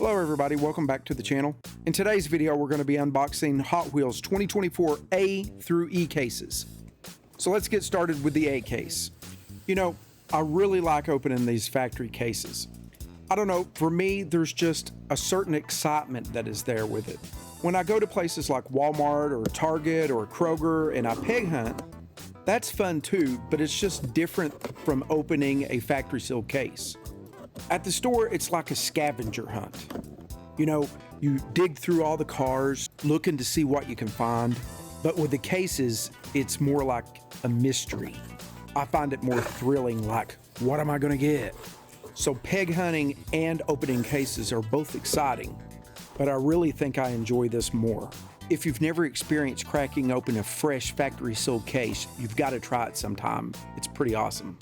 Hello everybody, welcome back to the channel. In today's video, we're going to be unboxing Hot Wheels 2024 A through E cases. So let's get started with the A case. You know, I really like opening these factory cases. I don't know, for me, there's just a certain excitement that is there with it. When I go to places like Walmart or Target or Kroger and I peg hunt, that's fun too, but it's just different from opening a factory sealed case. At the store, it's like a scavenger hunt. You know, you dig through all the cars, looking to see what you can find. But with the cases, it's more like a mystery. I find it more thrilling, like, what am I gonna get? So peg hunting and opening cases are both exciting, but I really think I enjoy this more. If you've never experienced cracking open a fresh factory sealed case, you've got to try it sometime. It's pretty awesome.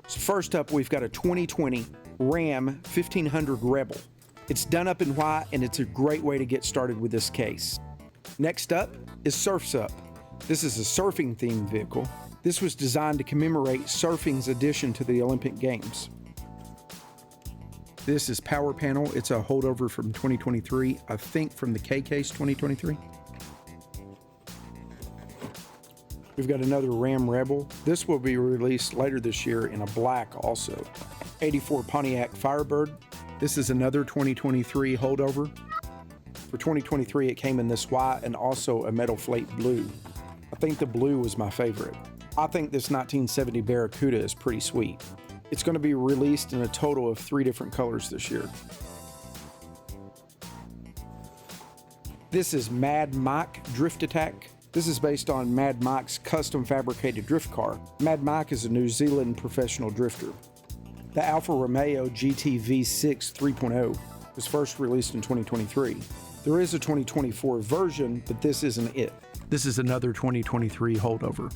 So first up, we've got a 2020 Ram 1500 Rebel. It's done up in white and it's a great way to get started with this case. Next up is Surf's Up. This is a surfing themed vehicle. This was designed to commemorate surfing's addition to the Olympic Games. This is Power Panel. It's a holdover from 2023, I think from the K case 2023. We've got another Ram Rebel. This will be released later this year in a black also. 84 Pontiac Firebird. This is another 2023 holdover. For 2023, it came in this white and also a metal flake blue. I think the blue was my favorite. I think this 1970 Barracuda is pretty sweet. It's going to be released in a total of 3 different colors this year. This is Mad Mike Drift Attack. This is based on Mad Mike's custom fabricated drift car. Mad Mike is a New Zealand professional drifter. The Alfa Romeo GT V6 3.0 was first released in 2023. There is a 2024 version, but this isn't it. This is another 2023 holdover.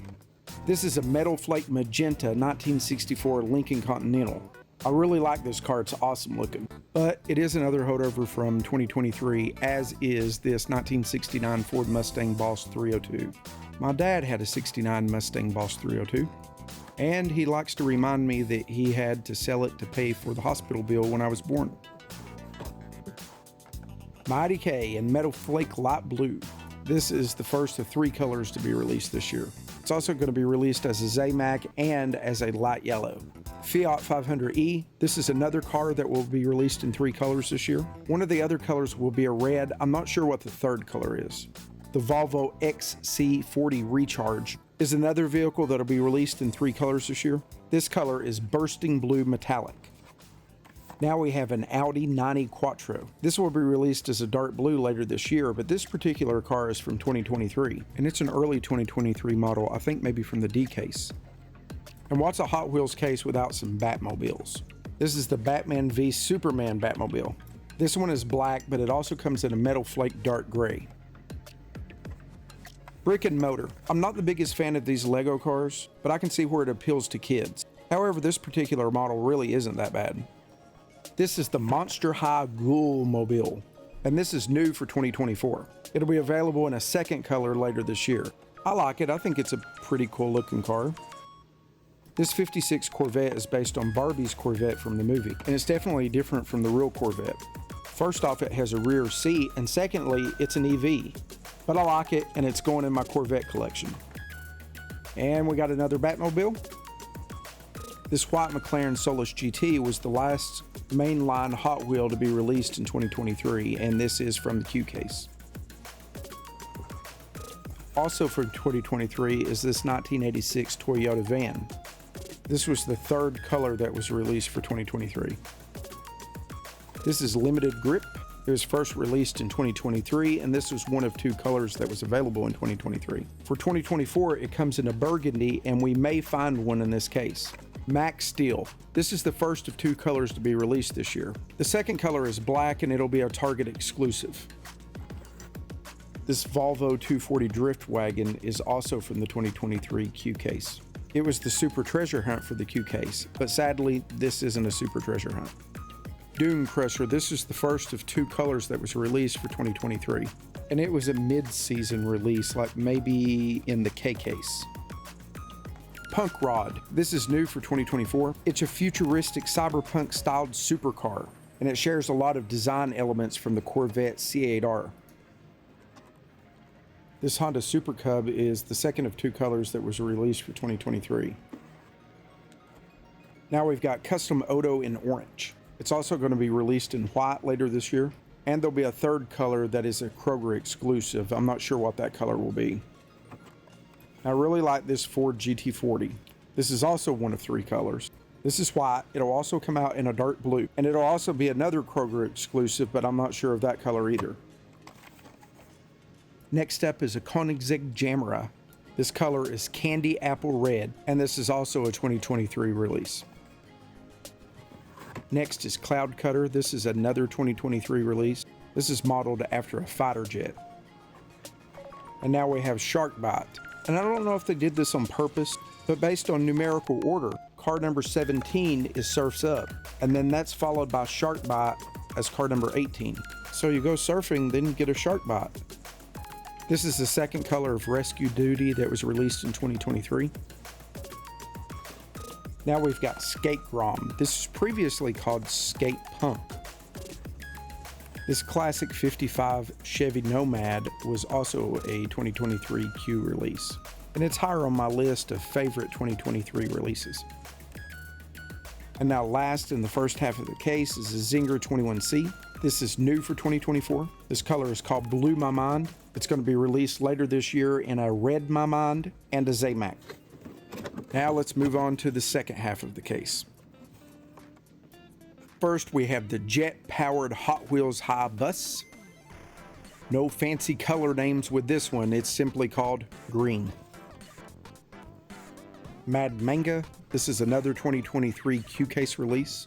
This is a metal flake magenta 1964 Lincoln Continental. I really like this car, it's awesome looking. But it is another holdover from 2023, as is this 1969 Ford Mustang Boss 302. My dad had a 69 Mustang Boss 302, and he likes to remind me that he had to sell it to pay for the hospital bill when I was born. Mighty K in metal flake light blue. This is the first of 3 colors to be released this year. It's also going to be released as a Zamac and as a light yellow. Fiat 500e. This is another car that will be released in 3 colors this year. One of the other colors will be a red. I'm not sure what the third color is. The Volvo XC40 Recharge is another vehicle that will be released in 3 colors this year. This color is bursting blue metallic. Now we have an Audi 90 Quattro. This will be released as a dark blue later this year, but this particular car is from 2023, and it's an early 2023 model, I think maybe from the D case. And what's a Hot Wheels case without some Batmobiles? This is the Batman v Superman Batmobile. This one is black, but it also comes in a metal flake dark gray. Brick and Motor. I'm not the biggest fan of these Lego cars, but I can see where it appeals to kids. However, this particular model really isn't that bad. This is the Monster High Ghoul Mobile, and this is new for 2024. It'll be available in a second color later this year. I like it. I think it's a pretty cool looking car. This 56 Corvette is based on Barbie's Corvette from the movie, and it's definitely different from the real Corvette. First off, it has a rear seat, and secondly, it's an EV. But I like it, and it's going in my Corvette collection. And we got another Batmobile. This white McLaren Solus GT was the last mainline Hot Wheel to be released in 2023, and this is from the Q case. Also from 2023 is this 1986 Toyota van. This was the 3rd color that was released for 2023. This is Limited Grip. It was first released in 2023, and this was one of 2 colors that was available in 2023. For 2024, it comes in a burgundy, and we may find one in this case. Max Steel. This is the first of 2 colors to be released this year. The second color is black, and it'll be a Target exclusive. This Volvo 240 Drift Wagon is also from the 2023 Q case. It was the Super Treasure Hunt for the Q case, but sadly, this isn't a Super Treasure Hunt. Dune Crusher. This is the first of 2 colors that was released for 2023, and it was a mid-season release, like maybe in the K case. Punk Rod. This is new for 2024. It's a futuristic cyberpunk styled supercar. and it shares a lot of design elements from the Corvette C8R. This Honda Super Cub is the second of two colors that was released for 2023. Now we've got Custom Odo in orange. It's also going to be released in white later this year, and there'll be a third color that is a Kroger exclusive. I'm not sure what that color will be. I really like this Ford GT40. This is also one of three colors. This is white. It'll also come out in a dark blue, and it'll also be another Kroger exclusive, but I'm not sure of that color either. Next up is a Koenigsegg Jamera. This color is candy apple red, and this is also a 2023 release. Next is Cloud Cutter. This is another 2023 release. This is modeled after a fighter jet. And now we have Shark Bite. And I don't know if they did this on purpose, but based on numerical order, car number 17 is Surf's Up, and then that's followed by Shark Bite as car number 18. So you go surfing, then you get a Shark Bite. This is the second color of Rescue Duty that was released in 2023. Now we've got Skate Grom. This was previously called Skate Punk. This classic 55 Chevy Nomad was also a 2023 Q release, and it's higher on my list of favorite 2023 releases. And now last in the first half of the case is a Zinger 21C. This is new for 2024. This color is called Blue My Mind. It's going to be released later this year in a Red My Mind and a Zamac. Now let's move on to the second half of the case. First, we have the jet-powered Hot Wheels High Bus. No fancy color names with this one. It's simply called Green. Mad Manga. This is another 2023 Q case release.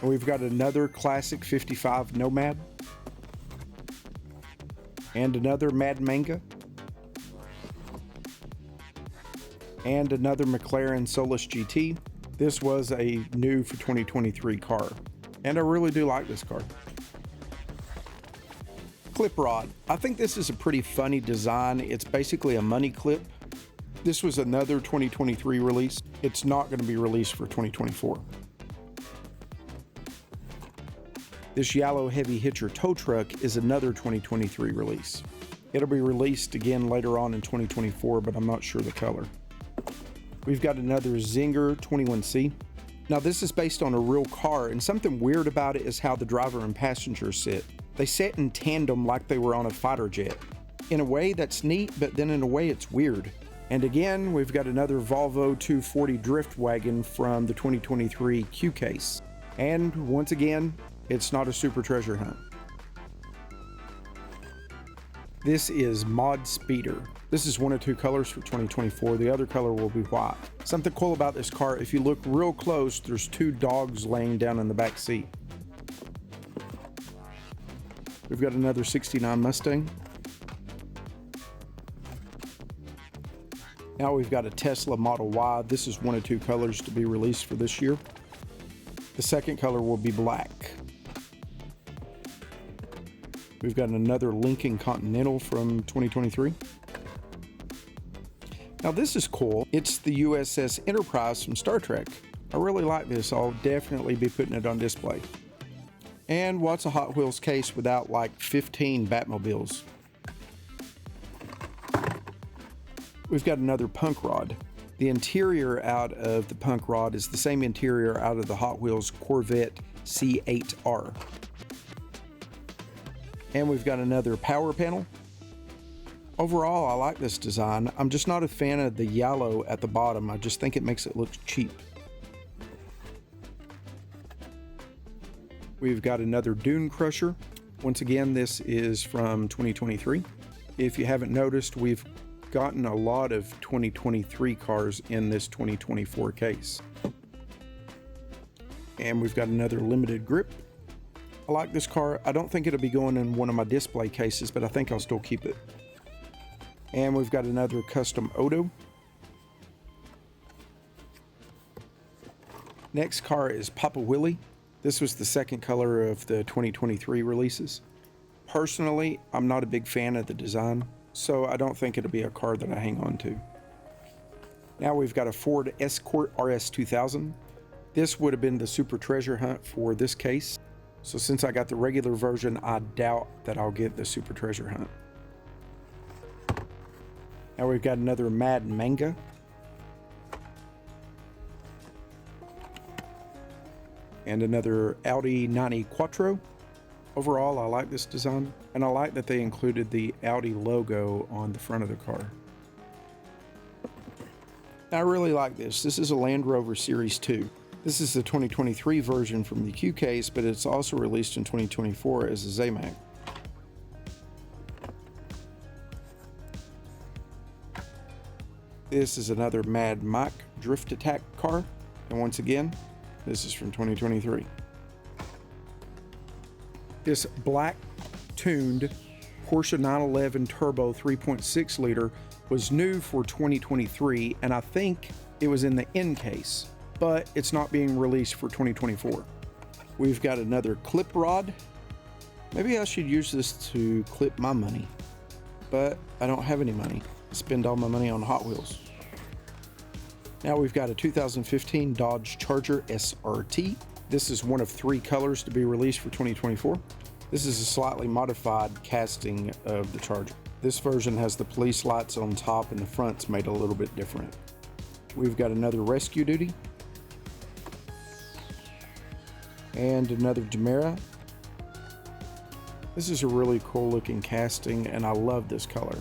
And we've got another classic 55 Nomad. And another Mad Manga. And another McLaren Solus GT. This was a new for 2023 car, and I really do like this car. Clip Rod. I think this is a pretty funny design. It's basically a money clip. This was another 2023 release. It's not going to be released for 2024. This Yellow Heavy Hitcher tow truck is another 2023 release. It'll be released again later on in 2024, but I'm not sure the color. We've got another Zinger 21C. Now this is based on a real car, and something weird about it is how the driver and passengers sit. They sit in tandem like they were on a fighter jet. In a way that's neat, but then in a way it's weird. And again, we've got another Volvo 240 Drift Wagon from the 2023 Q case. And once again, it's not a super treasure hunt. This is Mod Speeder. This is one of two colors for 2024. The other color will be white. Something cool about this car, if you look real close, there's two dogs laying down in the back seat. We've got another 69 Mustang. Now we've got a Tesla Model Y. This is one of two colors to be released for this year. The second color will be black. We've got another Lincoln Continental from 2023. Now this is cool. It's the USS Enterprise from Star Trek. I really like this. I'll definitely be putting it on display. And what's a Hot Wheels case without like 15 Batmobiles? We've got another Punk Rod. The interior out of the Punk Rod is the same interior out of the Hot Wheels Corvette C8R. And we've got another power panel. Overall, I like this design. I'm just not a fan of the yellow at the bottom. I just think it makes it look cheap. We've got another Dune Crusher. Once again, this is from 2023. If you haven't noticed, we've gotten a lot of 2023 cars in this 2024 case. And we've got another Limited Grip. I like this car. I don't think it'll be going in one of my display cases, but I think I'll still keep it. And we've got another Custom Odo. Next car is Papa Willie. This was the second color of the 2023 releases. Personally, I'm not a big fan of the design, so I don't think it'll be a car that I hang on to. Now we've got a Ford Escort RS 2000. This would have been the Super Treasure Hunt for this case. So since I got the regular version, I doubt that I'll get the Super Treasure Hunt. Now we've got another Mad Manga. And another Audi 90 Quattro. Overall, I like this design, and I like that they included the Audi logo on the front of the car. I really like this. This is a Land Rover Series 2. This is the 2023 version from the Q case, but it's also released in 2024 as a Zamac. This is another Mad Mike Drift Attack car, and once again, this is from 2023. This black tuned Porsche 911 Turbo 3.6 liter was new for 2023, and I think it was in the N case, but it's not being released for 2024. We've got another clip rod. Maybe I should use this to clip my money, but I don't have any money. I spend all my money on Hot Wheels. Now we've got a 2015 Dodge Charger SRT. This is one of 3 colors to be released for 2024. This is a slightly modified casting of the Charger. This version has the police lights on top and the front's made a little bit different. We've got another Rescue Duty. And another Gemera. This is a really cool looking casting and I love this color.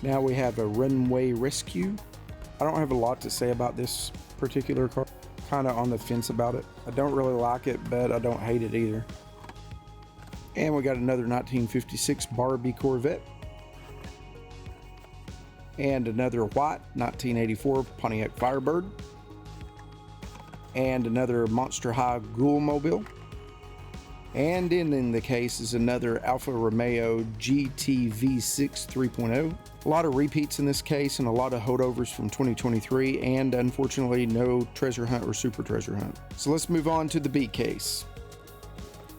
Now we have a Runway Rescue. I don't have a lot to say about this particular car. Kind of on the fence about it. I don't really like it, but I don't hate it either. And we got another 1956 Barbie Corvette. And another white 1984 Pontiac Firebird. And another Monster High Ghoulmobile. And in the case is another Alfa Romeo GT V6 3.0. A lot of repeats in this case and a lot of holdovers from 2023, and unfortunately no treasure hunt or super treasure hunt. So let's move on to the B case.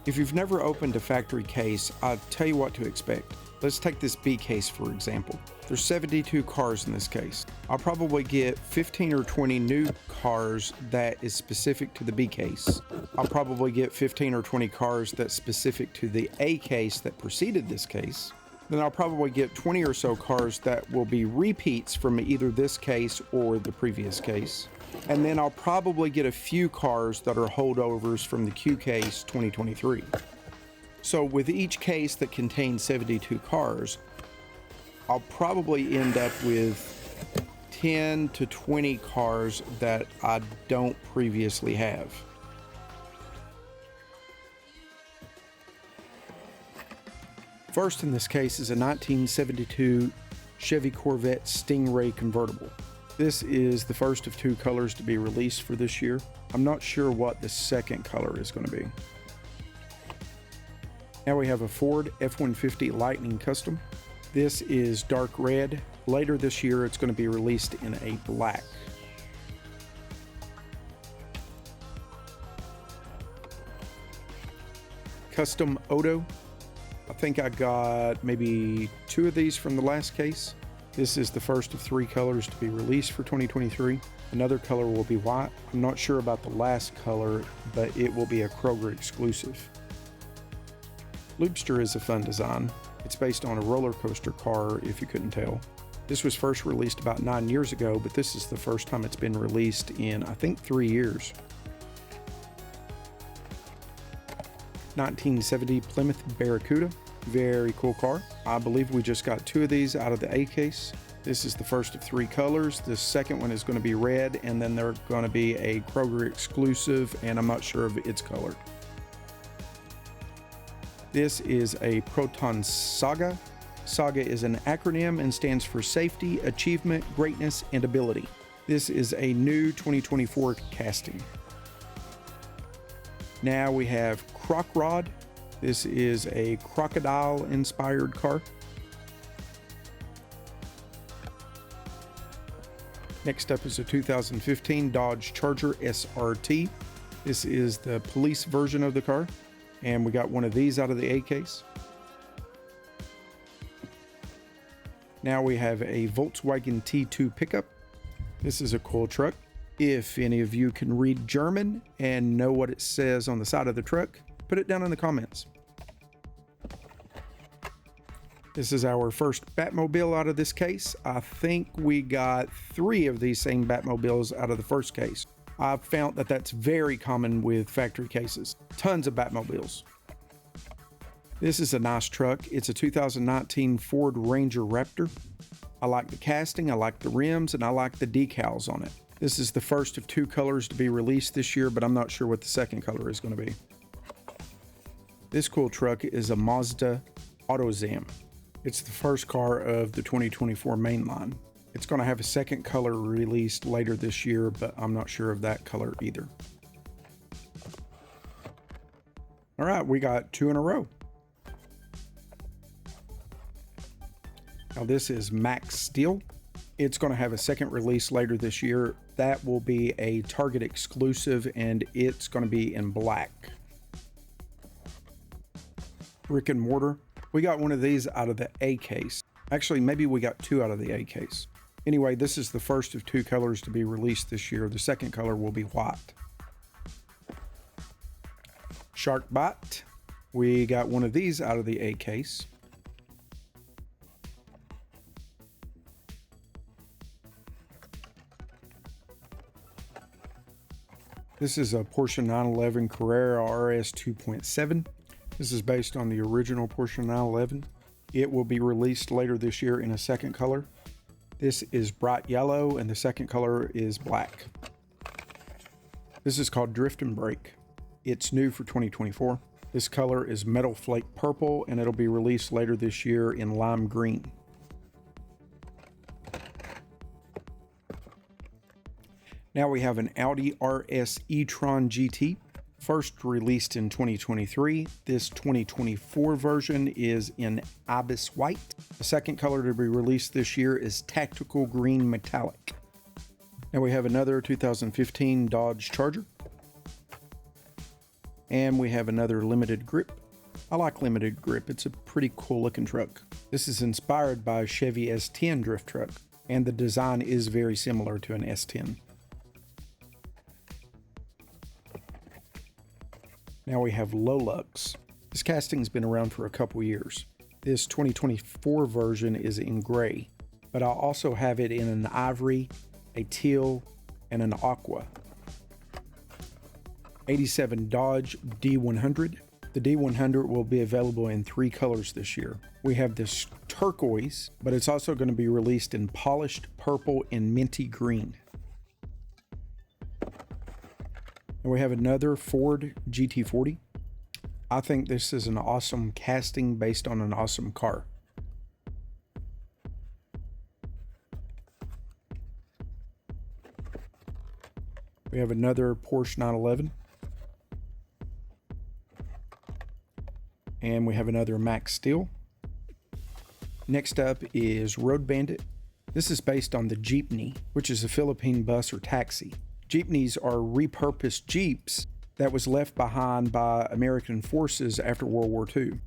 If you've never opened a factory case, I'll tell you what to expect. Let's take this B case for example. There's 72 cars in this case. I'll probably get 15 or 20 new cars that is specific to the B case. I'll probably get 15 or 20 cars that's specific to the A case that preceded this case. Then I'll probably get 20 or so cars that will be repeats from either this case or the previous case. And then I'll probably get a few cars that are holdovers from the Q case 2023. So with each case that contains 72 cars, I'll probably end up with 10 to 20 cars that I don't previously have. First in this case is a 1972 Chevy Corvette Stingray convertible. This is the first of 2 colors to be released for this year. I'm not sure what the second color is going to be. Now we have a Ford F-150 Lightning Custom. This is dark red. Later this year it's going to be released in a black. Custom Odo. I think I got maybe 2 of these from the last case. This is the first of 3 colors to be released for 2023. Another color will be white. I'm not sure about the last color, but it will be a Kroger exclusive. Loopster is a fun design. It's based on a roller coaster car, if you couldn't tell. This was first released about 9 years ago, but this is the first time it's been released in, I think, 3 years. 1970 Plymouth Barracuda. Very cool car. I believe we just got 2 of these out of the A case. This is the first of 3 colors. The second one is going to be red, and then they're going to be a Kroger exclusive, and I'm not sure of its color. This is a Proton Saga. Saga is an acronym and stands for Safety, Achievement, Greatness, and Ability. This is a new 2024 casting. Now we have Croc Rod. This is a crocodile-inspired car. Next up is a 2015 Dodge Charger SRT. This is the police version of the car, and we got one of these out of the A case. Now we have a Volkswagen T2 pickup. This is a cool truck. If any of you can read German and know what it says on the side of the truck, put it down in the comments. This is our first Batmobile out of this case. I think we got 3 of these same Batmobiles out of the first case. I've found that that's very common with factory cases. Tons of Batmobiles. This is a nice truck. It's a 2019 Ford Ranger Raptor. I like the casting, I like the rims, and I like the decals on it. This is the first of 2 colors to be released this year, but I'm not sure what the second color is going to be. This cool truck is a Mazda AutoZam. It's the first car of the 2024 Mainline. It's going to have a second color released later this year, but I'm not sure of that color either. All right, we got 2 in a row. Now this is Max Steel. It's going to have a second release later this year. That will be a Target exclusive, and it's going to be in black. Brick and mortar. We got one of these out of the A case. Actually, maybe we got 2 out of the A case. Anyway, this is the first of 2 colors to be released this year. The second color will be white. Shark Bite. We got one of these out of the A case. This is a Porsche 911 Carrera RS 2.7. This is based on the original Porsche 911. It will be released later this year in a second color. This is bright yellow, and the second color is black. This is called Drift and Brake. It's new for 2024. This color is Metal Flake Purple, and it'll be released later this year in lime green. Now we have an Audi RS e-tron GT. First released in 2023. This 2024 version is in Ibis White. The second color to be released this year is Tactical Green Metallic. Now we have another 2015 Dodge Charger. And we have another Limited Grip. I like Limited Grip. It's a pretty cool looking truck. This is inspired by a Chevy S10 drift truck, and the design is very similar to an S10. Now we have Lolux. This casting's been around for a couple years. This 2024 version is in gray, but I'll also have it in an ivory, a teal, and an aqua. 87 Dodge D100. The D100 will be available in 3 colors this year. We have this turquoise, but it's also going to be released in polished purple and minty green. And we have another Ford GT40. I think this is an awesome casting based on an awesome car. We have another Porsche 911. And we have another Max Steel. Next up is Road Bandit. This is based on the Jeepney, which is a Philippine bus or taxi. Jeepneys are repurposed Jeeps that was left behind by American forces after World War II.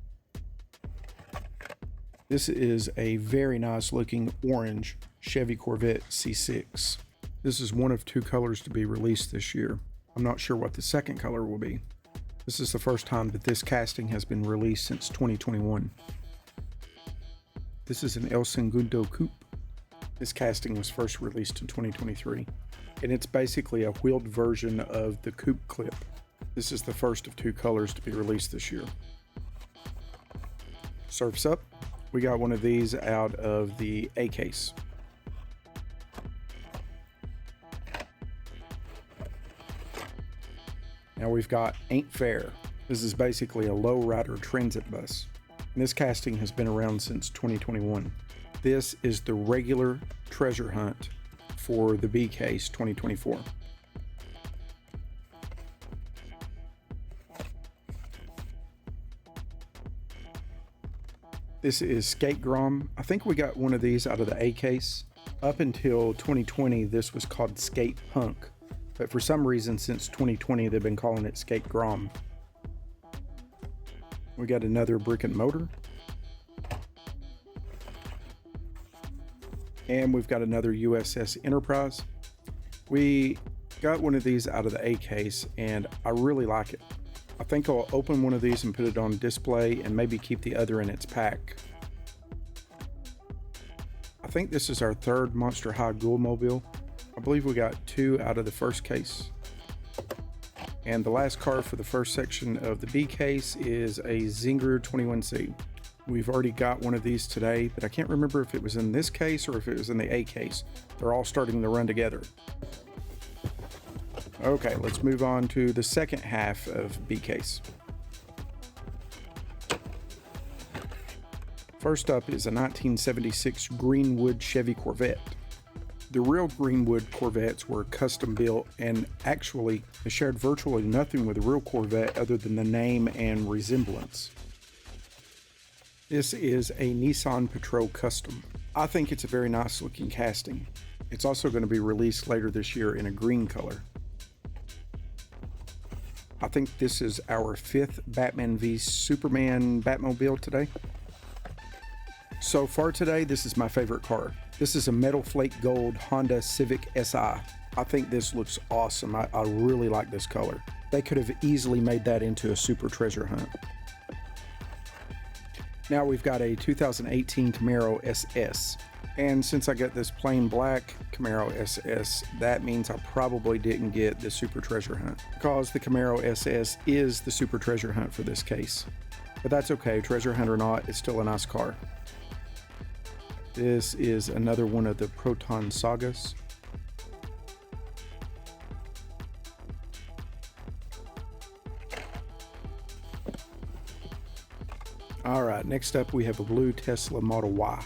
This is a very nice looking orange Chevy Corvette C6. This is one of 2 colors to be released this year. I'm not sure what the second color will be. This is the first time that this casting has been released since 2021. This is an El Segundo Coupe. This casting was first released in 2023. And it's basically a wheeled version of the coupe clip. This is the first of 2 colors to be released this year. Surf's Up. We got one of these out of the A case. Now we've got Ain't Fair. This is basically a lowrider transit bus. And this casting has been around since 2021. This is the regular treasure hunt for the B case 2024. This is Skate Grom. I think we got one of these out of the A case. Up until 2020, this was called Skate Punk. But for some reason, since 2020, they've been calling it Skate Grom. We got another Brick and Motor. And we've got another USS Enterprise. We got one of these out of the A case and I really like it. I think I'll open one of these and put it on display and maybe keep the other in its pack. I think this is our third Monster High Ghoul-mobile. I believe we got 2 out of the first case. And the last card for the first section of the B case is a Zinger 21C. We've already got one of these today, but I can't remember if it was in this case or if it was in the A case. They're all starting to run together. Okay, let's move on to the second half of B case. First up is a 1976 Greenwood Chevy Corvette. The real Greenwood Corvettes were custom built and actually they shared virtually nothing with a real Corvette other than the name and resemblance. This is a Nissan Patrol Custom. I think it's a very nice looking casting. It's also going to be released later this year in a green color. I think this is our 5th Batman v Superman Batmobile today. So far today, this is my favorite car. This is a metal flake gold Honda Civic Si. I think this looks awesome. I really like this color. They could have easily made that into a super treasure hunt. Now we've got a 2018 Camaro SS. And since I got this plain black Camaro SS, that means I probably didn't get the super treasure hunt because the Camaro SS is the super treasure hunt for this case. But that's okay, treasure hunt or not, it's still a nice car. This is another one of the Proton Sagas. All right, next up we have a blue Tesla Model Y.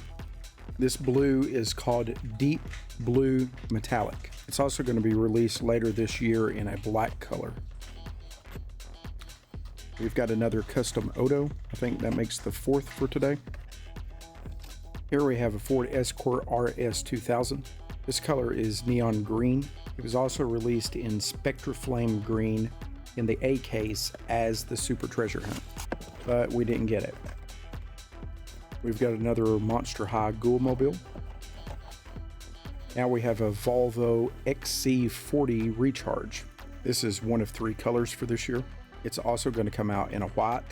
This blue is called Deep Blue Metallic. It's also going to be released later this year in a black color. We've got another custom Odo. I think that makes the 4th for today. Here we have a Ford Escort RS 2000. This color is neon green. It was also released in Spectra Flame green in the A case as the Super Treasure Hunt, but we didn't get it. We've got another Monster High Ghoul-mobile. Now we have a Volvo XC40 Recharge. This is one of 3 colors for this year. It's also going to come out in a white.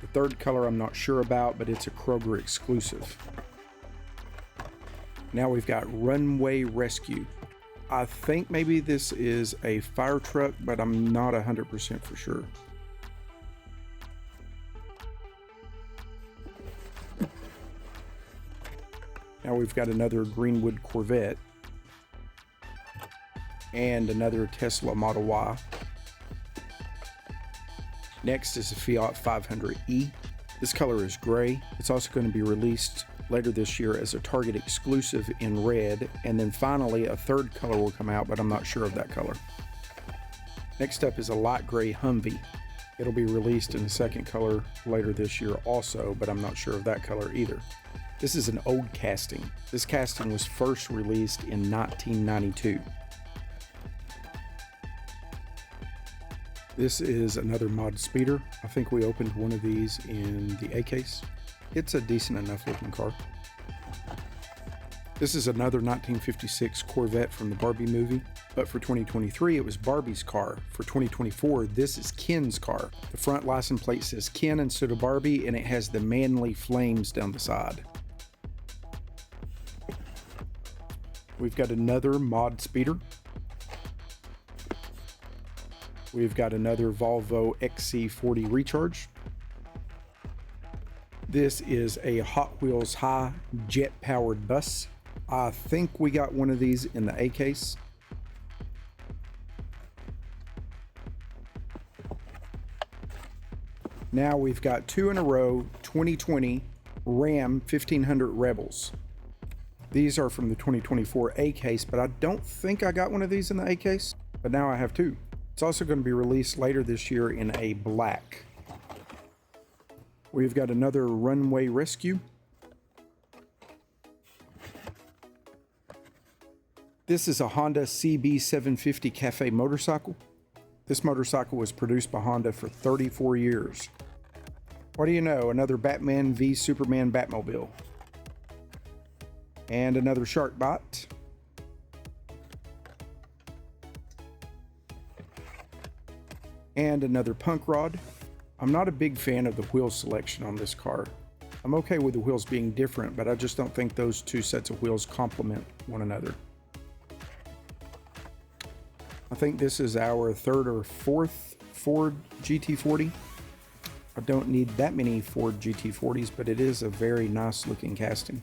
The third color I'm not sure about, but it's a Kroger exclusive. Now we've got Runway Rescue. I think maybe this is a fire truck, but I'm not 100% for sure. Now we've got another Greenwood Corvette and another Tesla Model Y. Next is a Fiat 500e. This color is gray. It's also going to be released later this year as a Target exclusive in red. And then finally a third color will come out, but I'm not sure of that color. Next up is a light gray Humvee. It'll be released in a second color later this year also, but I'm not sure of that color either. This is an old casting. This casting was first released in 1992. This is another mod speeder. I think we opened one of these in the A case. It's a decent enough looking car. This is another 1956 Corvette from the Barbie movie, but for 2023 it was Barbie's car. For 2024, this is Ken's car. The front license plate says Ken instead of Barbie, and it has the manly flames down the side. We've got another mod speeder. We've got another Volvo XC40 Recharge. This is a Hot Wheels High jet-powered bus. I think we got one of these in the A case. Now we've got 2 in a row 2020 Ram 1500 Rebels. These are from the 2024 A case, but I don't think I got one of these in the A case, but now I have 2. It's also going to be released later this year in a black. We've got another Runway Rescue. This is a Honda CB750 Cafe motorcycle. This motorcycle was produced by Honda for 34 years. What do you know? Another Batman v Superman Batmobile. And another shark bite. And another punk rod. I'm not a big fan of the wheel selection on this car. I'm okay with the wheels being different, but I just don't think those two sets of wheels complement one another. I think this is our third or fourth Ford GT40. I don't need that many Ford GT40s, but it is a very nice looking casting.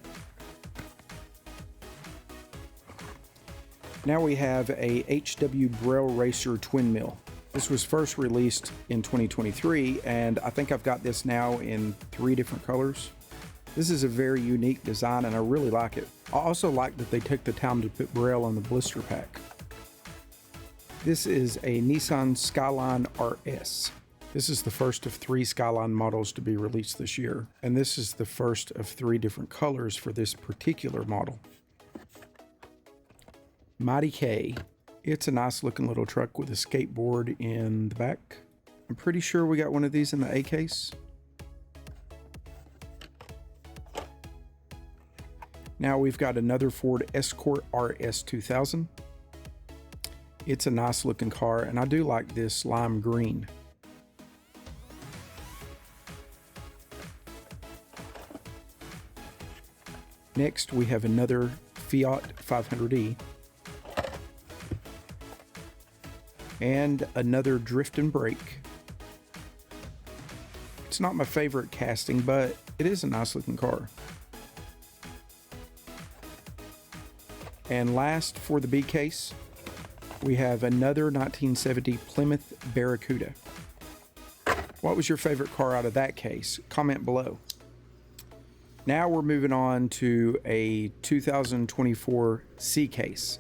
Now we have a HW Braille Racer twin mill. This was first released in 2023, and I think I've got this now in 3 different colors. This is a very unique design, and I really like it. I also like that they took the time to put Braille on the blister pack. This is a Nissan Skyline RS. This is the first of 3 Skyline models to be released this year, and this is the first of 3 different colors for this particular model. Mighty K. It's a nice looking little truck with a skateboard in the back. I'm pretty sure we got one of these in the A case. Now we've got another Ford Escort RS 2000. It's a nice looking car, and I do like this lime green. Next we have another Fiat 500e. And another Drift and Brake. It's not my favorite casting, but it is a nice looking car. And last for the B case, we have another 1970 Plymouth Barracuda. What was your favorite car out of that case? Comment below. Now we're moving on to a 2024 C case.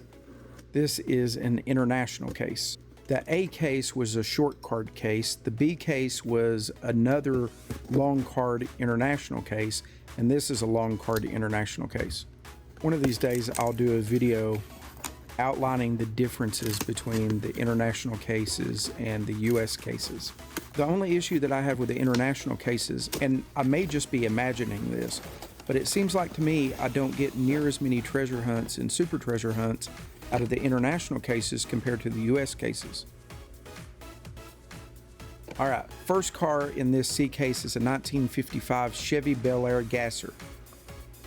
This is an international case. The A case was a short card case. The B case was another long card international case, and this is a long card international case. One of these days I'll do a video outlining the differences between the international cases and the US cases. The only issue that I have with the international cases, and I may just be imagining this, but it seems like to me I don't get near as many treasure hunts and super treasure hunts out of the international cases compared to the US cases. All right, first car in this C case is a 1955 Chevy Bel Air Gasser.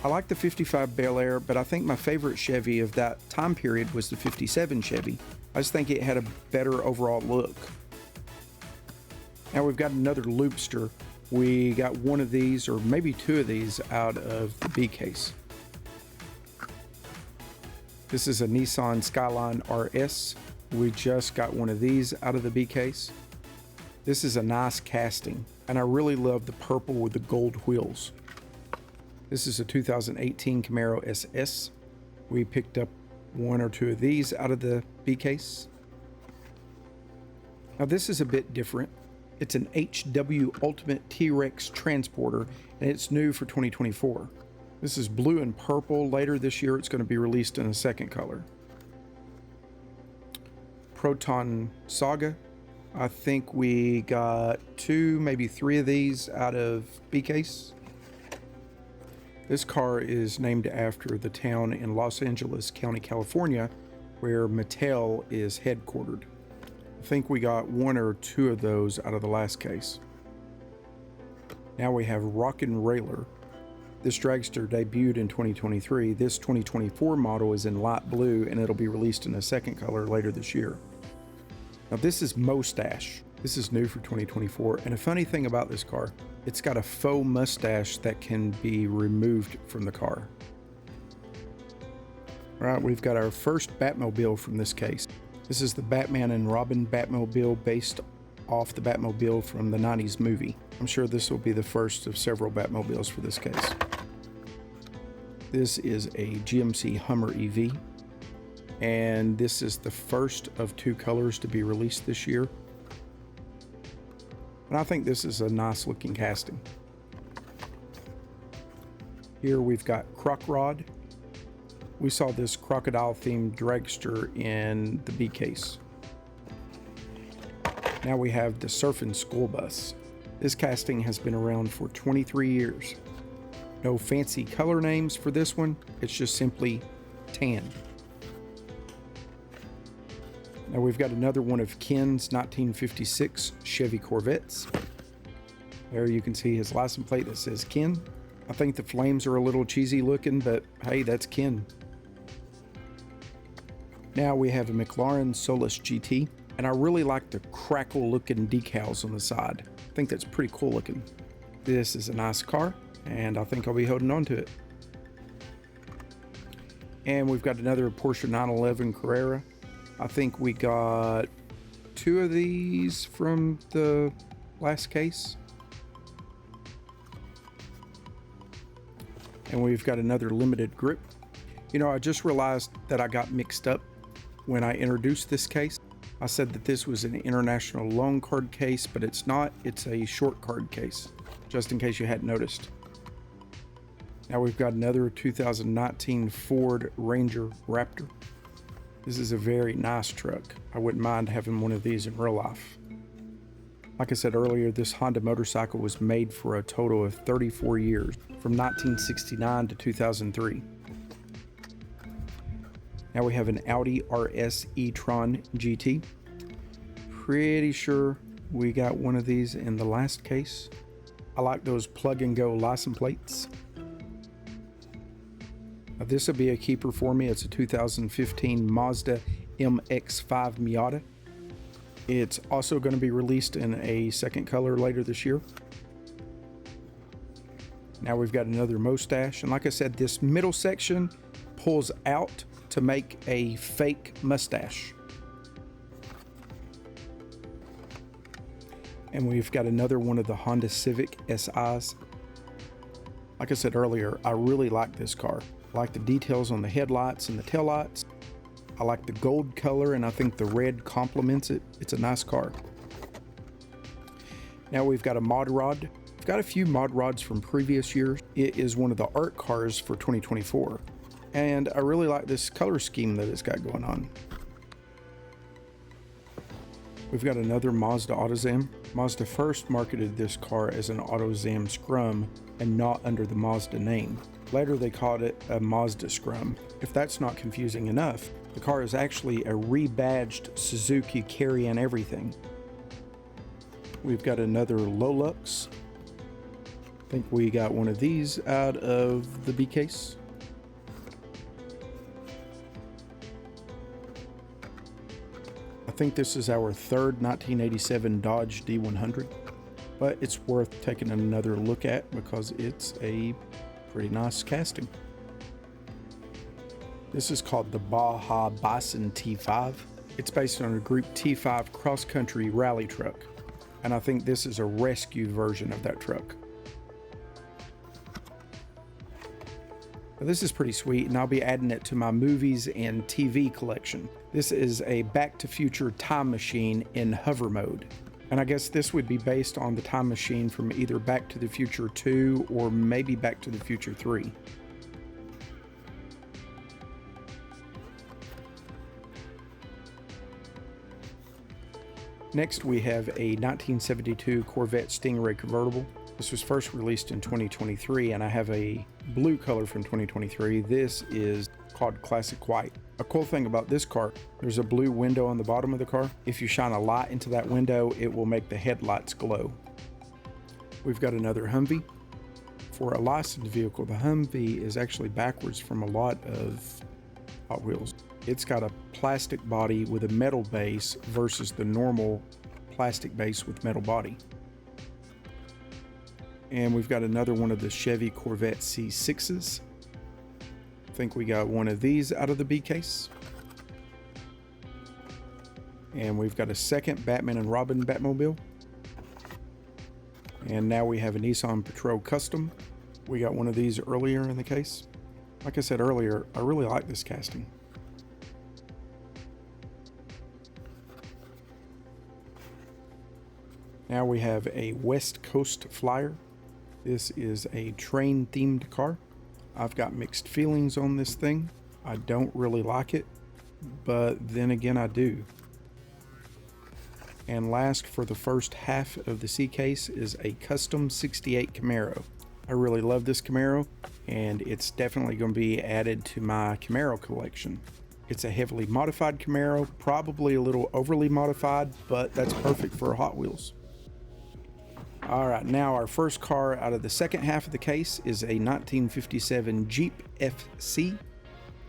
I like the 55 Bel Air, but I think my favorite Chevy of that time period was the 57 Chevy. I just think it had a better overall look. Now we've got another Loopster. We got one of these, or maybe 2 of these, out of the B case. This is a Nissan Skyline RS. We just got one of these out of the B case. This is a nice casting, and I really love the purple with the gold wheels. This is a 2018 Camaro SS. We picked up 1 or 2 of these out of the B case. Now this is a bit different. It's an HW Ultimate T-Rex Transporter, and it's new for 2024. This is blue and purple. Later this year, it's going to be released in a second color. Proton Saga. I think we got 2, maybe 3 of these out of B case. This car is named after the town in Los Angeles County, California, where Mattel is headquartered. I think we got 1 or 2 of those out of the last case. Now we have Rockin' Railer. This dragster debuted in 2023. This 2024 model is in light blue, and it'll be released in a second color later this year. Now this is Mustache. This is new for 2024, and a funny thing about this car, it's got a faux mustache that can be removed from the car. All right, we've got our first Batmobile from this case. This is the Batman and Robin Batmobile based off the Batmobile from the 90s movie. I'm sure this will be the first of several Batmobiles for this case. This is a GMC Hummer EV, and this is the first of 2 colors to be released this year. And I think this is a nice looking casting. Here we've got Croc Rod. We saw this crocodile themed dragster in the B case. Now we have the Surfin' School Bus. This casting has been around for 23 years. No fancy color names for this one. It's just simply tan. Now we've got another one of Ken's 1956 Chevy Corvettes. There you can see his license plate that says Ken. I think the flames are a little cheesy looking, but hey, that's Ken. Now we have a McLaren Solus GT, and I really like the crackle looking decals on the side. I think that's pretty cool looking. This is a nice car, and I think I'll be holding on to it. And we've got another Porsche 911 Carrera. I think we got 2 of these from the last case. And we've got another limited grip. You know, I just realized that I got mixed up when I introduced this case. I said that this was an international loan card case, but it's not. It's a short card case, just in case you hadn't noticed. Now we've got another 2019 Ford Ranger Raptor. This is a very nice truck. I wouldn't mind having one of these in real life. Like I said earlier, this Honda motorcycle was made for a total of 34 years, from 1969 to 2003. Now we have an Audi RS e-tron GT. Pretty sure we got one of these in the last case. I like those plug and go license plates. Now this will be a keeper for me. It's a 2015 Mazda MX-5 Miata. It's also going to be released in a second color later this year. Now we've got another mustache, and like I said, this middle section pulls out to make a fake mustache. And we've got another one of the Honda Civic SIs. Like I said earlier, I really like this car. I like the details on the headlights and the taillights. I like the gold color, and I think the red complements it. It's a nice car. Now we've got a mod rod. I've got a few mod rods from previous years. It is one of the art cars for 2024. And I really like this color scheme that it's got going on. We've got another Mazda AutoZam. Mazda first marketed this car as an AutoZam Scrum and not under the Mazda name. Later they called it a Mazda Scrum. If that's not confusing enough, the car is actually a rebadged Suzuki Carry-In Everything. We've got another Lolux. I think we got one of these out of the B case. I think this is our third 1987 Dodge D100, but it's worth taking another look at because it's a pretty nice casting. This is called the Baja Bison T5. It's based on a Group T5 cross-country rally truck, and I think this is a rescue version of that truck. Now, this is pretty sweet, and I'll be adding it to my movies and TV collection. This is a Back to Future time machine in hover mode. And I guess this would be based on the time machine from either Back to the Future 2 or maybe Back to the Future 3. Next, we have a 1972 Corvette Stingray convertible. This was first released in 2023, and I have a blue color from 2023. This is called Classic White. A cool thing about this car, there's a blue window on the bottom of the car. If you shine a light into that window, it will make the headlights glow. We've got another Humvee. For a licensed vehicle, the Humvee is actually backwards from a lot of Hot Wheels. It's got a plastic body with a metal base versus the normal plastic base with metal body. And we've got another one of the Chevy Corvette C6s. I think we got one of these out of the B case. And we've got a second Batman and Robin Batmobile. And now we have a Nissan Patrol Custom. We got one of these earlier in the case. Like I said earlier, I really like this casting. Now we have a West Coast Flyer. This is a train themed car. I've got mixed feelings on this thing. I don't really like it, but then again I do. And last, for the first half of the C case, is a custom 68 Camaro. I really love this Camaro, and it's definitely going to be added to my Camaro collection. It's a heavily modified Camaro, probably a little overly modified, but that's perfect for Hot Wheels. All right, now our first car out of the second half of the case is a 1957 Jeep FC.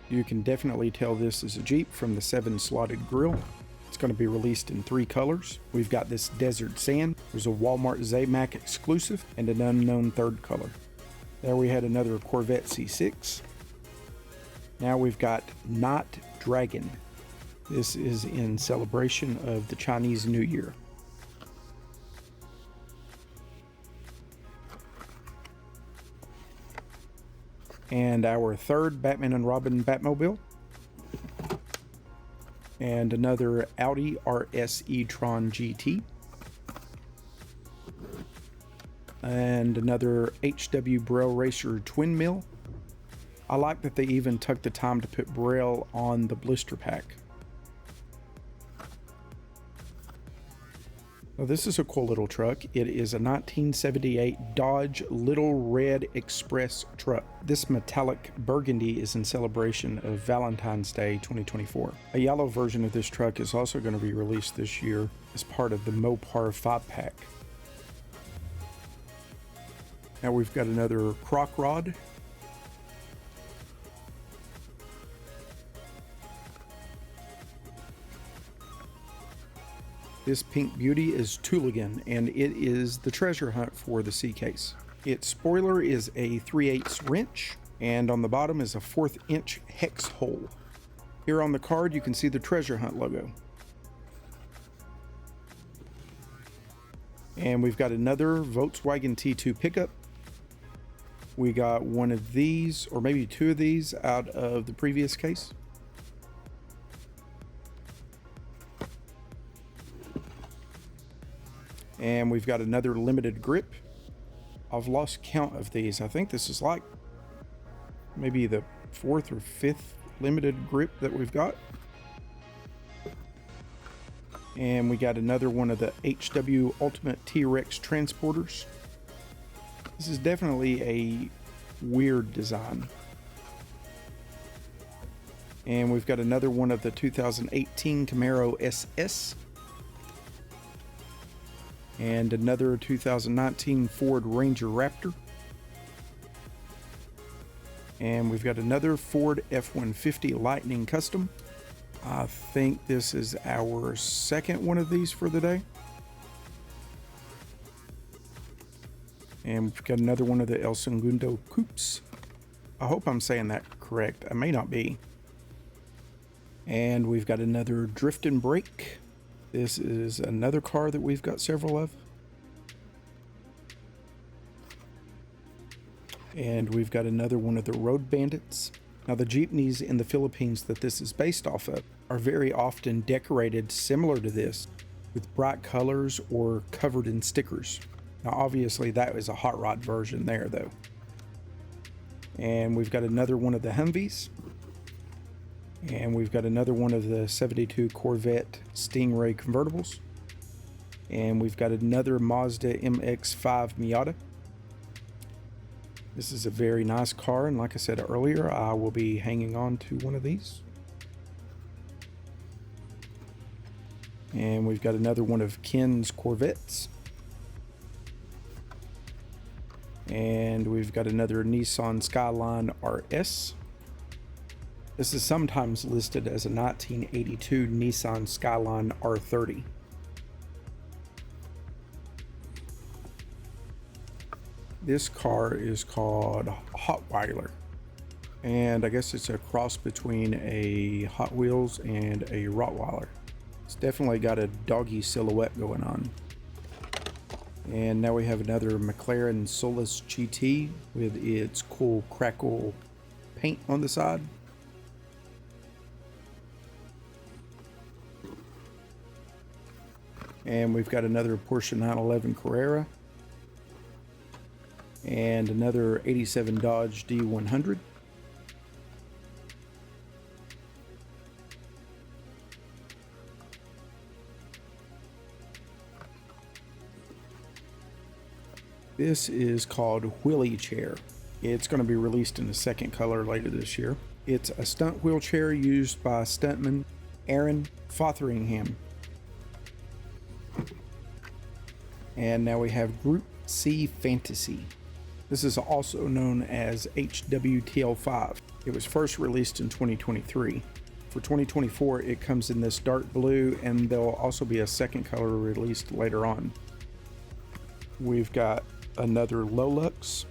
You can definitely tell this is a Jeep from the 7-slotted grille. It's going to be released in 3 colors. We've got this Desert Sand. There's a Walmart Zamac exclusive and an unknown third color. There we had another Corvette C6. Now we've got Night Dragon. This is in celebration of the Chinese New Year. And our third Batman and Robin Batmobile. And another Audi RS e-tron GT. And another HW Braille Racer Twin Mill. I like that they even took the time to put Braille on the blister pack. Now, this is a cool little truck. It is a 1978 Dodge Little Red Express truck. This metallic burgundy is in celebration of Valentine's Day 2024. A yellow version of this truck is also going to be released this year as part of the Mopar 5-pack. Now we've got another Croc Rod. This pink beauty is Tooligan, and it is the treasure hunt for the C-Case. Its spoiler is a 3/8 wrench, and on the bottom is a 1/4 inch hex hole. Here on the card you can see the treasure hunt logo. And we've got another Volkswagen T2 pickup. We got one of these, or maybe 2 of these, out of the previous case. And we've got another limited grip. I've lost count of these. I think this is like maybe the 4th or 5th limited grip that we've got. And we got another one of the HW Ultimate T-Rex transporters. This is definitely a weird design. And we've got another one of the 2018 Camaro SS. And another 2019 Ford Ranger Raptor. And we've got another Ford F-150 Lightning Custom. I think this is our second one of these for the day. And we've got another one of the El Segundo Coupes. I hope I'm saying that correct. I may not be. And we've got another Drift and Brake. This is another car that we've got several of. And we've got another one of the Road Bandits. Now the jeepneys in the Philippines that this is based off of are very often decorated similar to this, with bright colors or covered in stickers. Now obviously that was a hot rod version there though. And we've got another one of the Humvees. And we've got another one of the 72 Corvette Stingray convertibles. And we've got another Mazda MX-5 Miata. This is a very nice car, and like I said earlier, I will be hanging on to one of these. And we've got another one of Ken's Corvettes. And we've got another Nissan Skyline RS. This is sometimes listed as a 1982 Nissan Skyline R30. This car is called Hot Wheeler, and I guess it's a cross between a Hot Wheels and a Rottweiler. It's definitely got a doggy silhouette going on. And now we have another McLaren Solus GT with its cool crackle paint on the side. And we've got another Porsche 911 Carrera. And another 87 Dodge D100. This is called Wheelie Chair. It's going to be released in a second color later this year. It's a stunt wheelchair used by stuntman Aaron Fotheringham. And now we have Group C Fantasy. This is also known as HWTL5. It was first released in 2023. For 2024, it comes in this dark blue, and there'll also be a second color released later on. We've got another Lolux.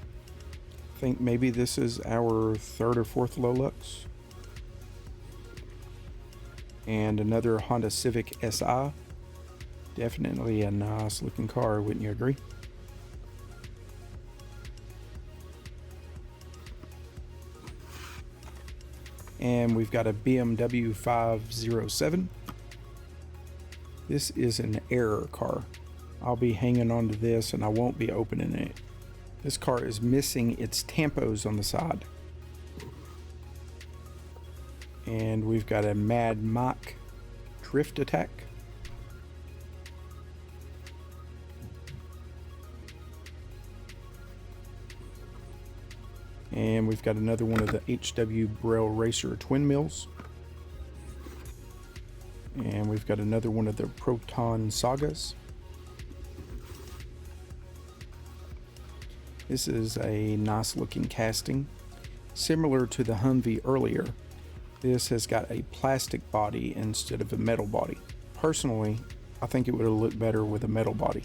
I think maybe this is our third or fourth Lolux. And another Honda Civic Si. Definitely a nice looking car, wouldn't you agree? And we've got a BMW 507. This is an error car. I'll be hanging on to this and I won't be opening it. This car is missing its tampos on the side. And we've got a Mad Mach Drift Attack. And we've got another one of the HW Braille Racer Twin Mills. And we've got another one of the Proton Sagas. This is a nice looking casting, similar to the Humvee earlier. This has got a plastic body instead of a metal body. Personally, I think it would have looked better with a metal body.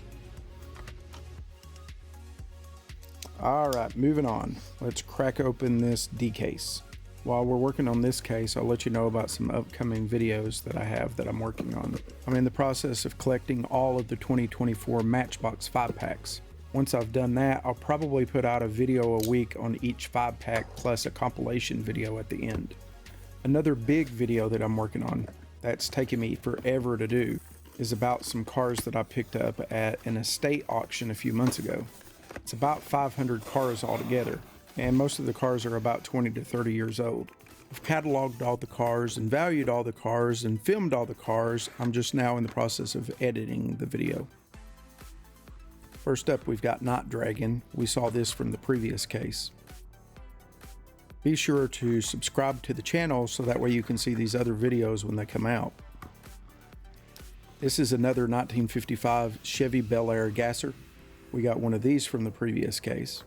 All right, moving on. Let's crack open this D case. While we're working on this case, I'll let you know about some upcoming videos that I have that I'm working on. I'm in the process of collecting all of the 2024 Matchbox 5-packs. Once I've done that, I'll probably put out a video a week on each 5-pack plus a compilation video at the end. Another big video that I'm working on that's taken me forever to do is about some cars that I picked up at an estate auction a few months ago. It's about 500 cars altogether, and most of the cars are about 20 to 30 years old. I've cataloged all the cars and valued all the cars and filmed all the cars. I'm just now in the process of editing the video. First up, we've got Night Dragon. We saw this from the previous case. Be sure to subscribe to the channel so that way you can see these other videos when they come out. This is another 1955 Chevy Bel Air Gasser. We got one of these from the previous case.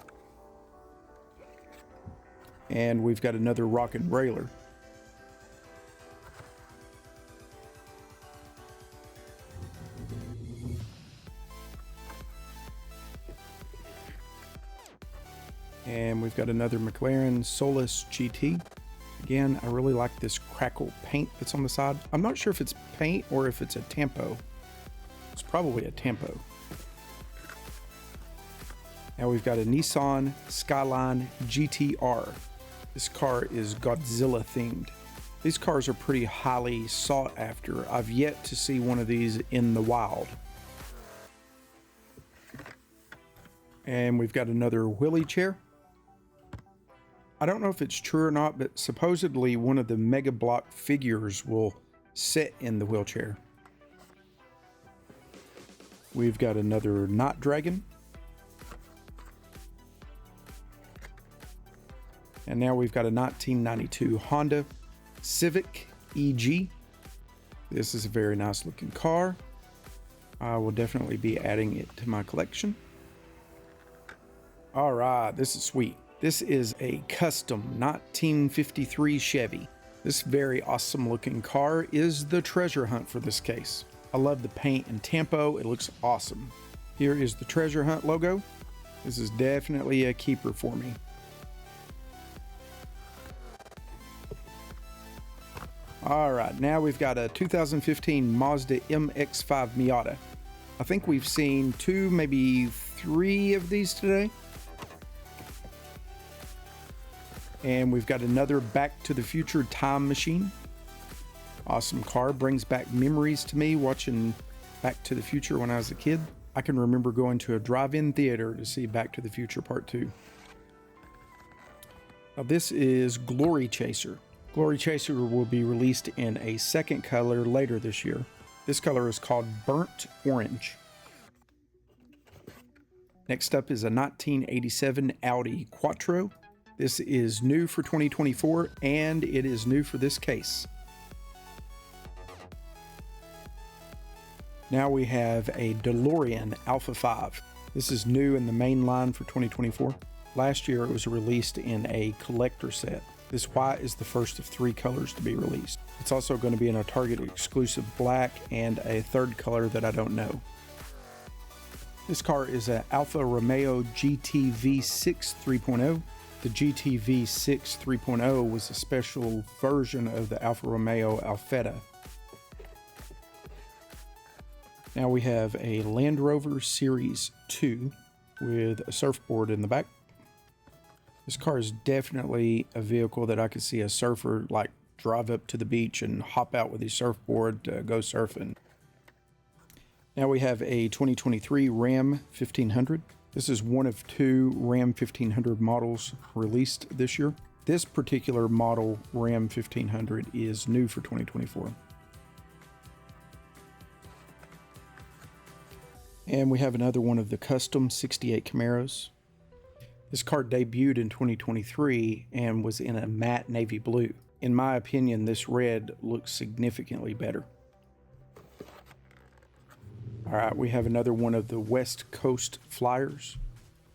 And we've got another Rockin' Railer. And we've got another McLaren Solus GT. Again, I really like this crackle paint that's on the side. I'm not sure if it's paint or if it's a tampo. It's probably a tampo. Now we've got a Nissan Skyline GTR. This car is Godzilla themed. These cars are pretty highly sought after. I've yet to see one of these in the wild. And we've got another wheelie chair. I don't know if it's true or not, but supposedly one of the Mega Block figures will sit in the wheelchair. We've got another Night Dragon. And now we've got a 1992 Honda Civic EG. This is a very nice looking car. I will definitely be adding it to my collection. All right, this is sweet. This is a custom 1953 Chevy. This very awesome looking car is the treasure hunt for this case. I love the paint and tempo. It looks awesome. Here is the treasure hunt logo. This is definitely a keeper for me. All right, now we've got a 2015 Mazda MX-5 Miata. I think we've seen 2, maybe 3 of these today. And we've got another Back to the Future time machine. Awesome car, brings back memories to me watching Back to the Future when I was a kid. I can remember going to a drive-in theater to see Back to the Future Part 2. Now this is Glory Chaser. Glory Chaser will be released in a second color later this year. This color is called Burnt Orange. Next up is a 1987 Audi Quattro. This is new for 2024 and it is new for this case. Now we have a DeLorean Alpha 5. This is new in the main line for 2024. Last year it was released in a collector set. This white is the first of 3 colors to be released. It's also going to be in a Target exclusive black and a third color that I don't know. This car is an Alfa Romeo GT V6 3.0. The GT V6 3.0 was a special version of the Alfa Romeo Alfetta. Now we have a Land Rover Series 2 with a surfboard in the back. This car is definitely a vehicle that I could see a surfer like drive up to the beach and hop out with his surfboard to go surfing. Now we have a 2023 Ram 1500. This is one of 2 Ram 1500 models released this year. This particular model, Ram 1500, is new for 2024. And we have another one of the custom 68 Camaros. This car debuted in 2023 and was in a matte navy blue. In my opinion, this red looks significantly better. All right, we have another one of the West Coast Flyers.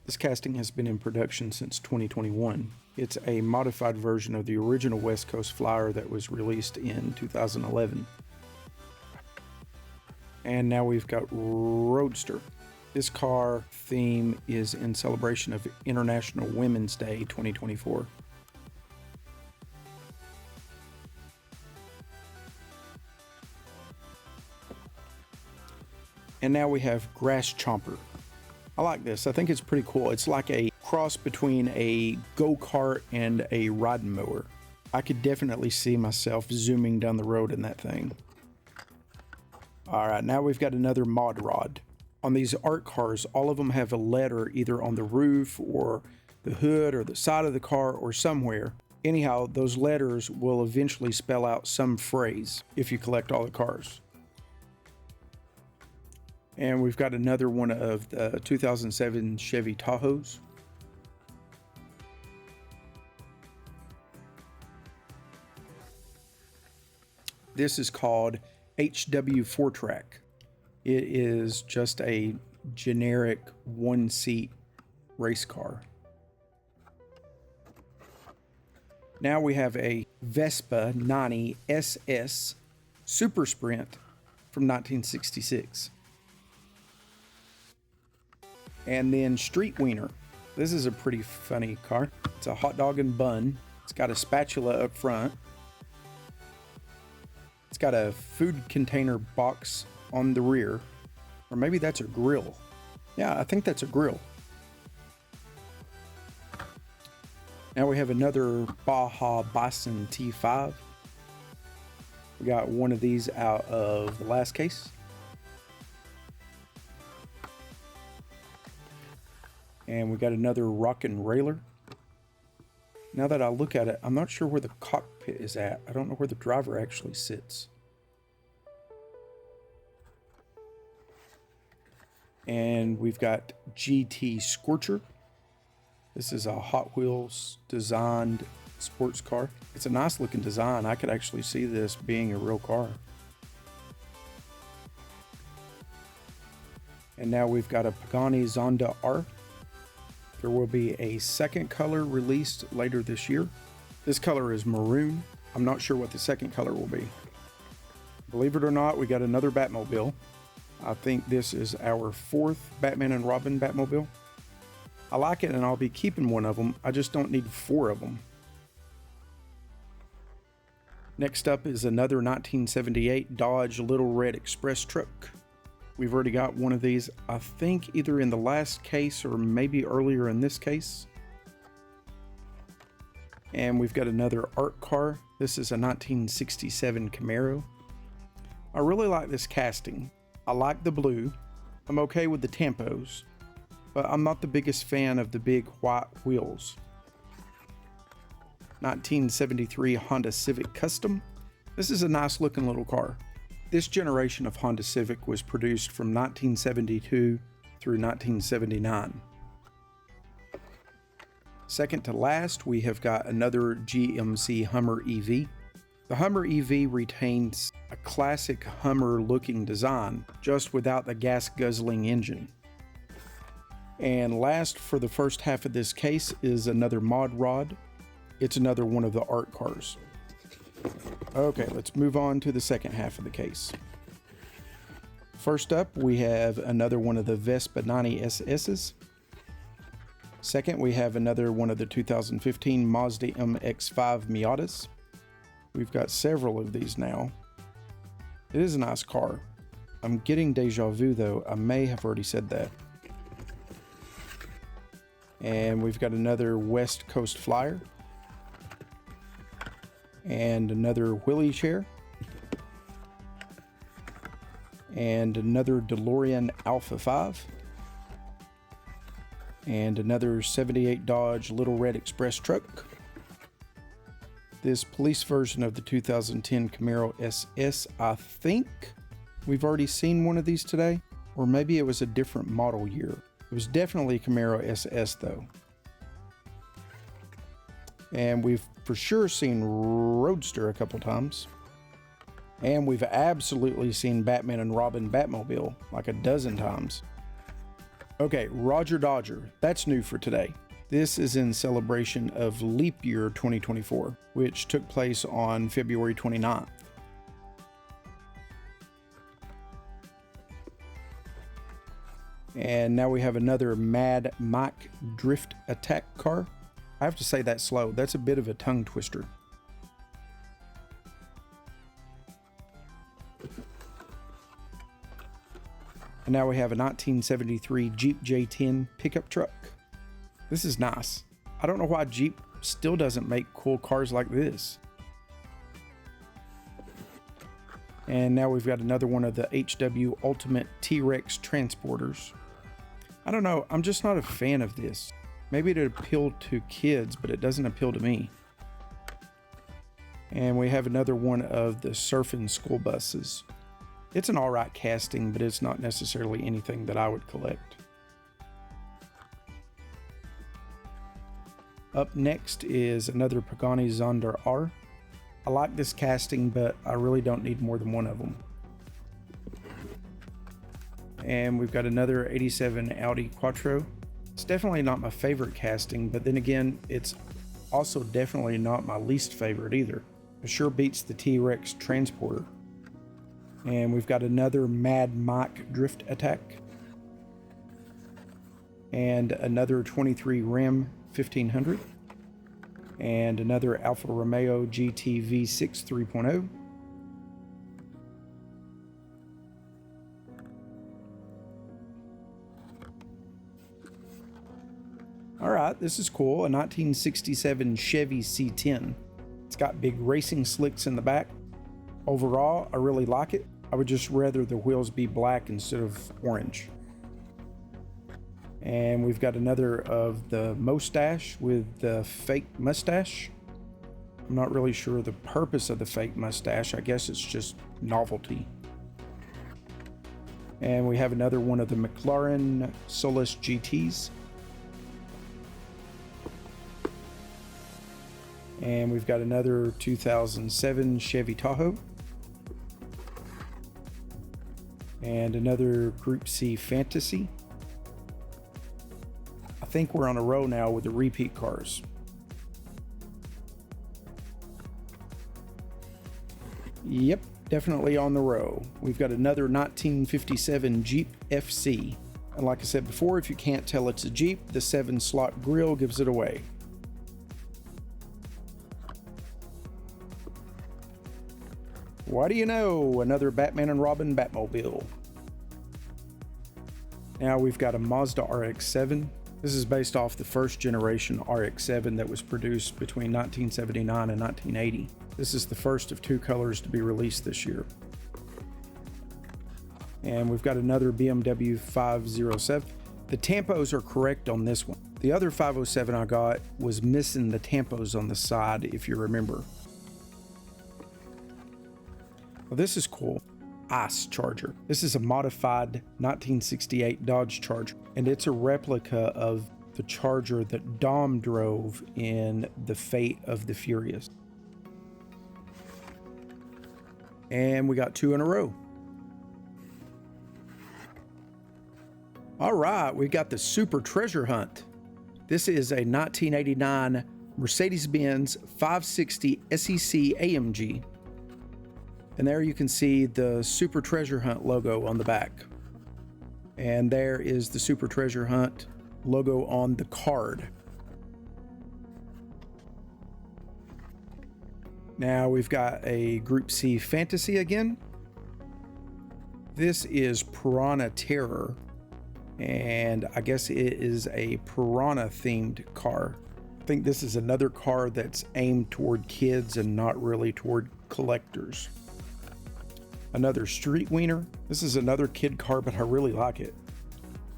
This casting has been in production since 2021. It's a modified version of the original West Coast Flyer that was released in 2011. And now we've got Roadster. This car theme is in celebration of International Women's Day 2024. And now we have Grass Chomper. I like this. I think it's pretty cool. It's like a cross between a go-kart and a riding mower. I could definitely see myself zooming down the road in that thing. All right, now we've got another mod rod. On these art cars, all of them have a letter either on the roof or the hood or the side of the car or somewhere. Anyhow, those letters will eventually spell out some phrase if you collect all the cars. And we've got another one of the 2007 Chevy Tahoes. This is called HW 4-Track. It is just a generic 1-seat race car. Now we have a Vespa 90 SS Super Sprint from 1966. And then Street Wiener. This is a pretty funny car. It's a hot dog and bun. It's got a spatula up front. It's got a food container box on the rear, or maybe that's a grill. Yeah, I think that's a grill. Now we have another Baja Bison T5. We got one of these out of the last case. And we got another Rockin' Railer. Now that I look at it, I'm not sure where the cockpit is at. I don't know where the driver actually sits. And we've got GT Scorcher. This is a Hot Wheels designed sports car. It's a nice looking design. I could actually see this being a real car. And now we've got a Pagani Zonda R. There will be a second color released later this year. This color is maroon. I'm not sure what the second color will be. Believe it or not, we got another Batmobile. I think this is our 4th Batman and Robin Batmobile. I like it and I'll be keeping one of them. I just don't need 4 of them. Next up is another 1978 Dodge Little Red Express truck. We've already got one of these, I think either in the last case or maybe earlier in this case. And we've got another art car. This is a 1967 Camaro. I really like this casting. I like the blue. I'm okay with the tampos, but I'm not the biggest fan of the big white wheels. 1973 Honda Civic Custom. This is a nice looking little car. This generation of Honda Civic was produced from 1972 through 1979. Second to last, we have got another GMC Hummer EV. The Hummer EV retains a classic Hummer looking design, just without the gas guzzling engine. And last for the first half of this case is another Mod Rod. It's another one of the art cars. Okay, let's move on to the second half of the case. First up, we have another one of the Vespa 90 SS's. Second, we have another one of the 2015 Mazda MX-5 Miatas. We've got several of these now. It is a nice car. I'm getting deja vu though. I may have already said that. And we've got another West Coast Flyer. And another wheelie chair. And another DeLorean Alpha 5. And another 78 Dodge Little Red Express truck. This police version of the 2010 Camaro SS, I think we've already seen one of these today, or maybe it was a different model year. It was definitely Camaro SS though. And we've for sure seen Roadster a couple times. And we've absolutely seen Batman and Robin Batmobile like a dozen times. Okay, Roger Dodger, that's new for today. This is in celebration of Leap Year 2024, which took place on February 29th. And now we have another Mad Mike Drift Attack car. I have to say that slow, that's a bit of a tongue twister. And now we have a 1973 Jeep J10 pickup truck. This is nice. I don't know why Jeep still doesn't make cool cars like this. And now we've got another one of the HW Ultimate T-Rex Transporters. I don't know, I'm just not a fan of this. Maybe it'd appeal to kids, but it doesn't appeal to me. And we have another one of the Surfing School Buses. It's an alright casting, but it's not necessarily anything that I would collect. Up next is another Pagani Zonda R. I like this casting, but I really don't need more than one of them. And we've got another 87 Audi Quattro. It's definitely not my favorite casting, but then again, it's also definitely not my least favorite either. It sure beats the T-Rex Transporter. And we've got another Mad Mike Drift Attack. And another 23 Ram 1500. And another Alfa Romeo GT V6 3.0. Alright, this is cool. A 1967 Chevy C10. It's got big racing slicks in the back. Overall, I really like it. I would just rather the wheels be black instead of orange. And we've got another of the Mustache with the fake mustache. I'm not really sure the purpose of the fake mustache. I guess it's just novelty. And we have another one of the McLaren Solus GTs. And we've got another 2007 Chevy Tahoe. And another Group C Fantasy. I think we're on a roll now with the repeat cars. Yep, definitely on the row. We've got another 1957 Jeep FC. And like I said before, if you can't tell it's a Jeep, the 7-slot grille gives it away. What do you know? Another Batman and Robin Batmobile. Now we've got a Mazda RX-7. This is based off the first generation RX-7 that was produced between 1979 and 1980. This is the first of 2 colors to be released this year. And we've got another BMW 507. The tampos are correct on this one. The other 507 I got was missing the tampos on the side, if you remember. Well, this is cool. Ice Charger. This is a modified 1968 Dodge Charger, and it's a replica of the Charger that Dom drove in The Fate of the Furious. And we got 2 in a row. All right, we got the Super Treasure Hunt. This is a 1989 Mercedes-Benz 560 SEC AMG. And there you can see the Super Treasure Hunt logo on the back. And there is the Super Treasure Hunt logo on the card. Now we've got a Group C Fantasy again. This is Piranha Terror, and I guess it is a piranha themed car. I think this is another car that's aimed toward kids and not really toward collectors. Another Street Wiener. This is another kid car, but I really like it.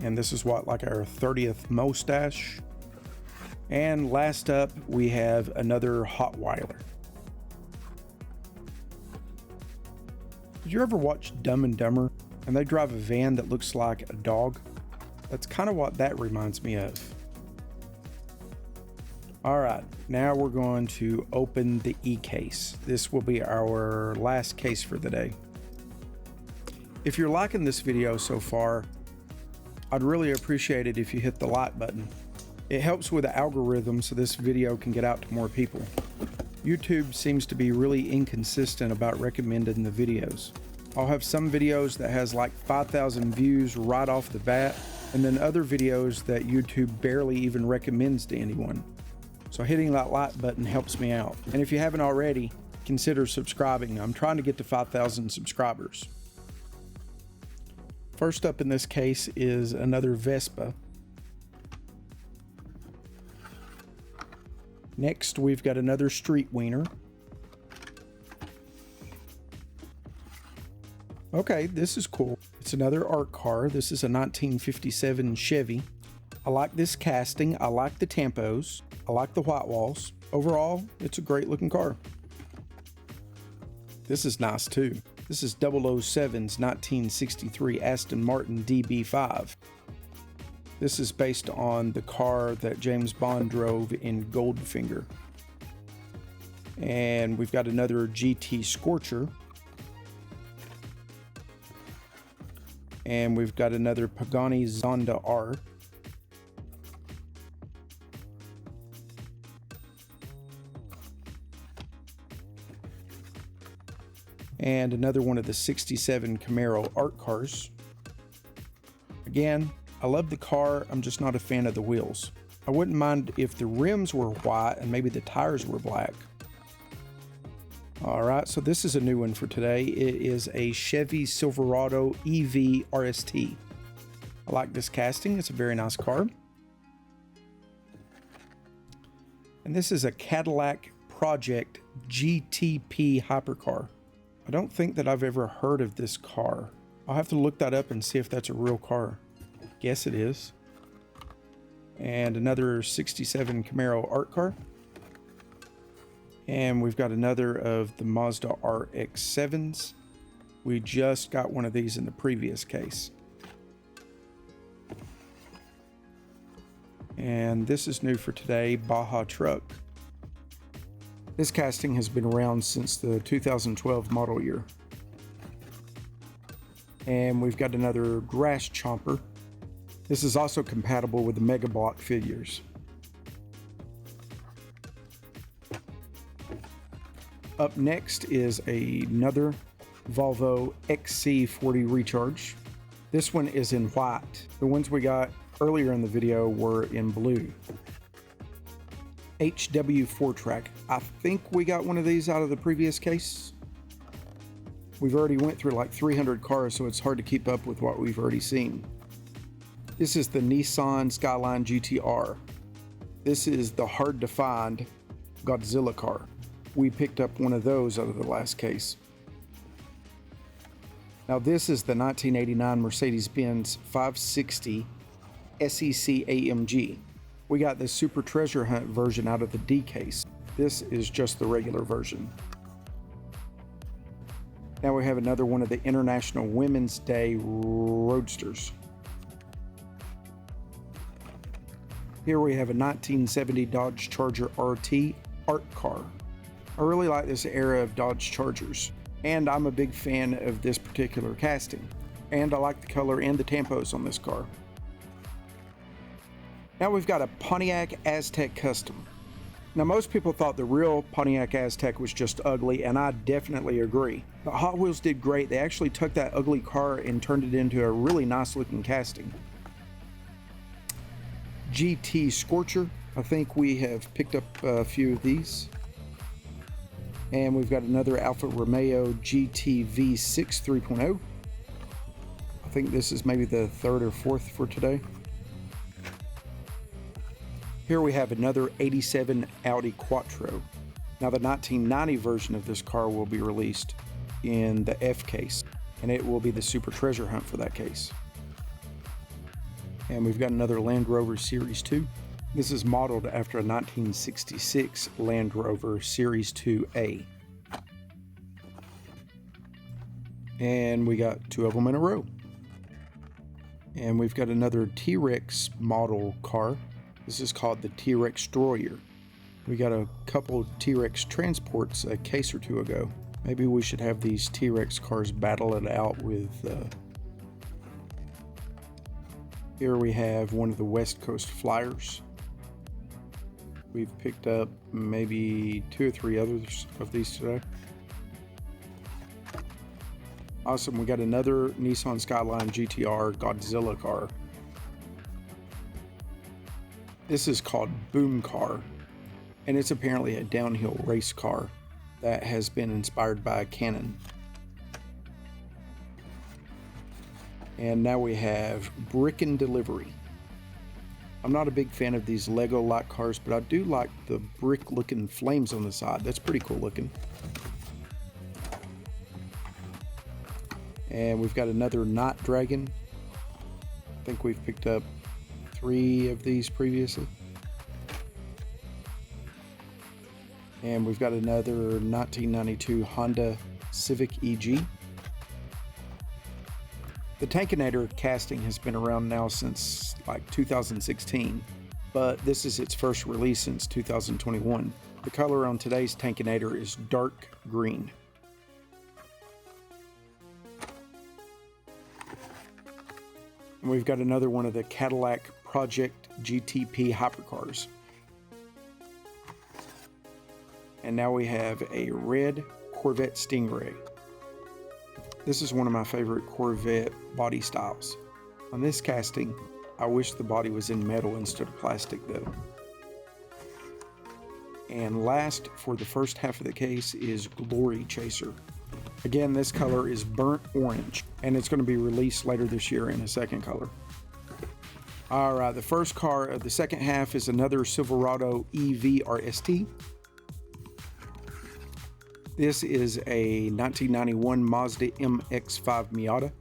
And this is what, like our 30th Mustache. And last up, we have another Hot Weiler. Did you ever watch Dumb and Dumber and they drive a van that looks like a dog? That's kind of what that reminds me of. All right, now we're going to open the e-case. This will be our last case for the day. If you're liking this video so far, I'd really appreciate it if you hit the like button. It helps with the algorithm so this video can get out to more people. YouTube seems to be really inconsistent about recommending the videos. I'll have some videos that has like 5,000 views right off the bat, and then other videos that YouTube barely even recommends to anyone. So hitting that like button helps me out. And if you haven't already, consider subscribing. I'm trying to get to 5,000 subscribers. First up in this case is another Vespa. Next, we've got another Street Wiener. Okay, this is cool. It's another art car. This is a 1957 Chevy. I like this casting. I like the tampos. I like the white walls. Overall, it's a great looking car. This is nice too. This is 007's 1963 Aston Martin DB5. This is based on the car that James Bond drove in Goldfinger. And we've got another GT Scorcher. And we've got another Pagani Zonda R. And another one of the 67 Camaro art cars. Again, I love the car, I'm just not a fan of the wheels. I wouldn't mind if the rims were white and maybe the tires were black. Alright, so this is a new one for today. It is a Chevy Silverado EV RST. I like this casting, it's a very nice car. And this is a Cadillac Project GTP hypercar. I don't think that I've ever heard of this car. I'll have to look that up and see if that's a real car. Guess it is. And another 67 Camaro art car. And we've got another of the Mazda RX-7s. We just got one of these in the previous case. And this is new for today, Baja Truck. This casting has been around since the 2012 model year. And we've got another Grass Chomper. This is also compatible with the Mega Block figures. Up next is another Volvo XC40 Recharge. This one is in white. The ones we got earlier in the video were in blue. HW 4-track. I think we got one of these out of the previous case. We've already went through like 300 cars, so it's hard to keep up with what we've already seen. This is the Nissan Skyline GTR. This is the hard to find Godzilla car. We picked up one of those out of the last case. Now this is the 1989 Mercedes-Benz 560 SEC AMG. We got the Super Treasure Hunt version out of the D case. This is just the regular version. Now we have another one of the International Women's Day Roadsters. Here we have a 1970 Dodge Charger RT art car. I really like this era of Dodge Chargers, and I'm a big fan of this particular casting. And I like the color and the tampos on this car. Now we've got a Pontiac Aztek Custom. Now most people thought the real Pontiac Aztek was just ugly, and I definitely agree. But Hot Wheels did great. They actually took that ugly car and turned it into a really nice looking casting. GT Scorcher. I think we have picked up a few of these. And we've got another Alfa Romeo GT V6 3.0. I think this is maybe the third or fourth for today. Here we have another 87 Audi Quattro. Now the 1990 version of this car will be released in the F case, and it will be the Super Treasure Hunt for that case. And we've got another Land Rover Series 2. This is modeled after a 1966 Land Rover Series 2A. And we got two of them in a row. And we've got another T-Rex model car. This is called the T-Rex Destroyer. We got a couple T-Rex transports a case or two ago. Maybe we should have these T-Rex cars battle it out with... Here we have one of the West Coast Flyers. We've picked up maybe 2 or 3 others of these today. Awesome, we got another Nissan Skyline GTR Godzilla car. This is called Boom Car, and it's apparently a downhill race car that has been inspired by Canon. And now we have Brick and Delivery. I'm not a big fan of these Lego-like cars, but I do like the brick-looking flames on the side. That's pretty cool looking. And we've got another Night Dragon. I think we've picked up 3 of these previously. And we've got another 1992 Honda Civic EG. The Tankinator casting has been around now since like 2016, but this is its first release since 2021. The color on today's Tankinator is dark green. And we've got another one of the Cadillac Project GTP hypercars. And now we have a red Corvette Stingray. This is one of my favorite Corvette body styles. On this casting, I wish the body was in metal instead of plastic though. And last for the first half of the case is Glory Chaser. Again, this color is burnt orange, and it's going to be released later this year in a second color. Alright, the first car of the second half is another Silverado EV RST. This is a 1991 Mazda MX-5 Miata.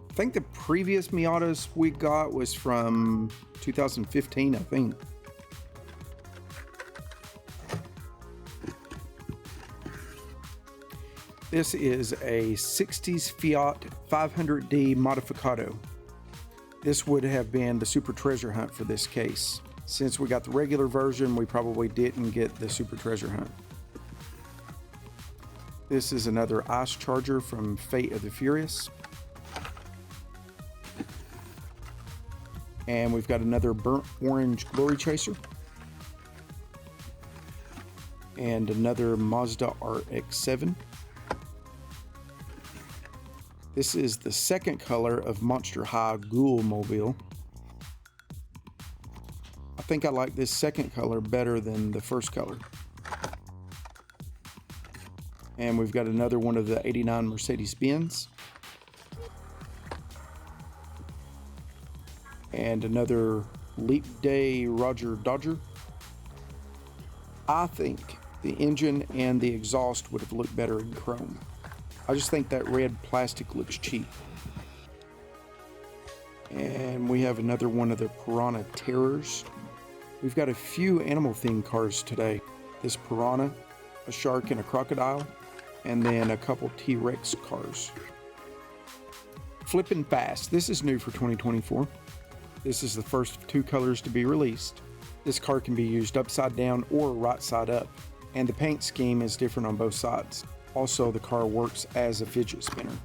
I think the previous Miatas we got was from 2015, I think. This is a 60s Fiat 500D Modificado. This would have been the Super Treasure Hunt for this case. Since we got the regular version, we probably didn't get the Super Treasure Hunt. This is another Ice Charger from Fate of the Furious. And we've got another burnt orange Glory Chaser. And another Mazda RX-7. This is the second color of Monster High Ghoul Mobile. I think I like this second color better than the first color. And we've got another one of the 89 Mercedes-Benz. And another Leap Day Roger Dodger. I think the engine and the exhaust would have looked better in chrome. I just think that red plastic looks cheap. And we have another one of the Piranha Terrors. We've got a few animal themed cars today. This piranha, a shark, and a crocodile. and then a couple T-Rex cars. Flippin' Fast. This is new for 2024. This is the first of 2 colors to be released. This car can be used upside down or right side up, and the paint scheme is different on both sides. Also, the car works as a fidget spinner.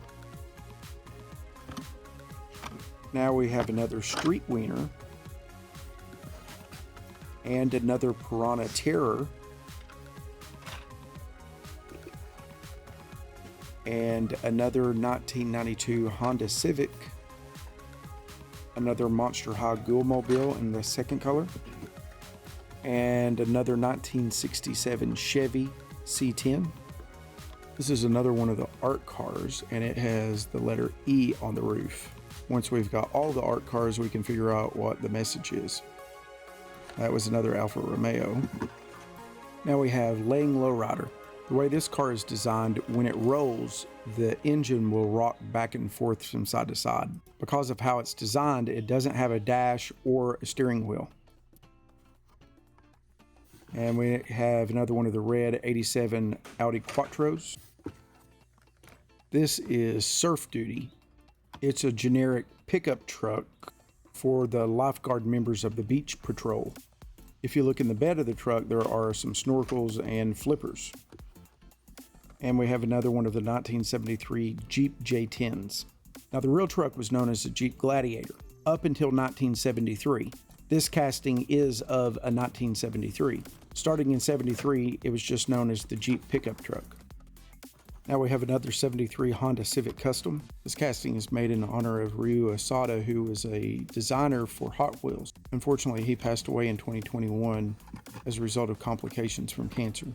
Now we have another Street Wiener and another Piranha Terror and another 1992 Honda Civic, another Monster High Ghoulmobile in the second color, and another 1967 Chevy C10. This is another one of the art cars, and it has the letter E on the roof. Once we've got all the art cars, we can figure out what the message is. That was another Alfa Romeo. Now we have Laying Lowrider. The way this car is designed, when it rolls, the engine will rock back and forth from side to side. Because of how it's designed, it doesn't have a dash or a steering wheel. And we have another one of the red 87 Audi Quattros. This is Surf Duty. It's a generic pickup truck for the lifeguard members of the beach patrol. If you look in the bed of the truck, there are some snorkels and flippers. And we have another one of the 1973 Jeep J10s. Now, the real truck was known as the Jeep Gladiator up until 1973. This casting is of a 1973. Starting in 73, it was just known as the Jeep pickup truck. Now we have another 73 Honda Civic Custom. This casting is made in honor of Ryu Asada, who was a designer for Hot Wheels. Unfortunately, he passed away in 2021 as a result of complications from cancer.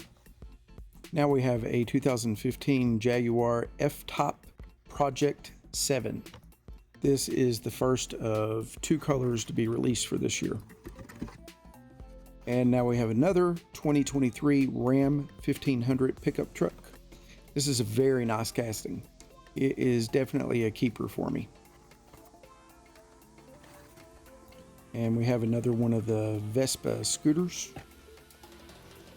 Now we have a 2015 Jaguar F-Top Project 7. This is the first of 2 colors to be released for this year. And now we have another 2023 Ram 1500 pickup truck. This is a very nice casting. It is definitely a keeper for me. And we have another one of the Vespa scooters.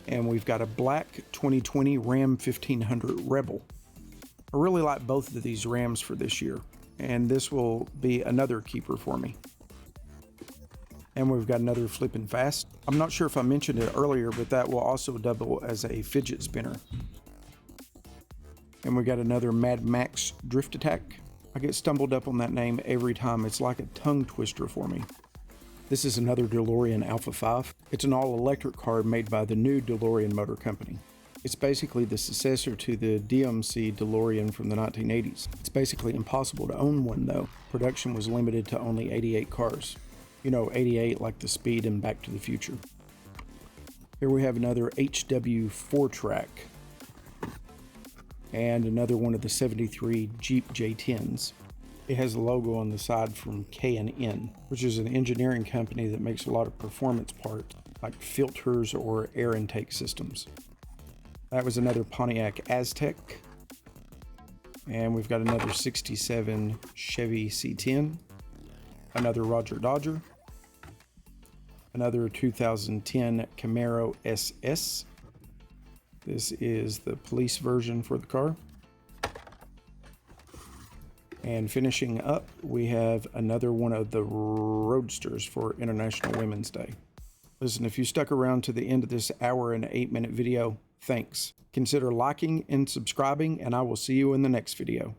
And we've got a black 2020 Ram 1500 Rebel. I really like both of these Rams for this year, and this will be another keeper for me. And we've got another Flippin' Fast. I'm not sure if I mentioned it earlier, but that will also double as a fidget spinner. And we got another Mad Max Drift Attack. I get stumbled up on that name every time. It's like a tongue twister for me. This is another DeLorean Alpha 5. It's an all-electric car made by the new DeLorean Motor Company. It's basically the successor to the DMC DeLorean from the 1980s. It's basically impossible to own one though. Production was limited to only 88 cars. You know, 88 like the speed in Back to the Future. Here we have another HW 4-track. And another one of the 73 Jeep J10s. It has a logo on the side from K&N, which is an engineering company that makes a lot of performance parts like filters or air intake systems. That was another Pontiac Aztek. And we've got another 67 Chevy C10, another Roger Dodger, another 2010 Camaro SS. This is the police version for the car. And finishing up, we have another one of the Roadsters for International Women's Day. Listen, if you stuck around to the end of this hour and 8-minute video, thanks. Consider liking and subscribing, and I will see you in the next video.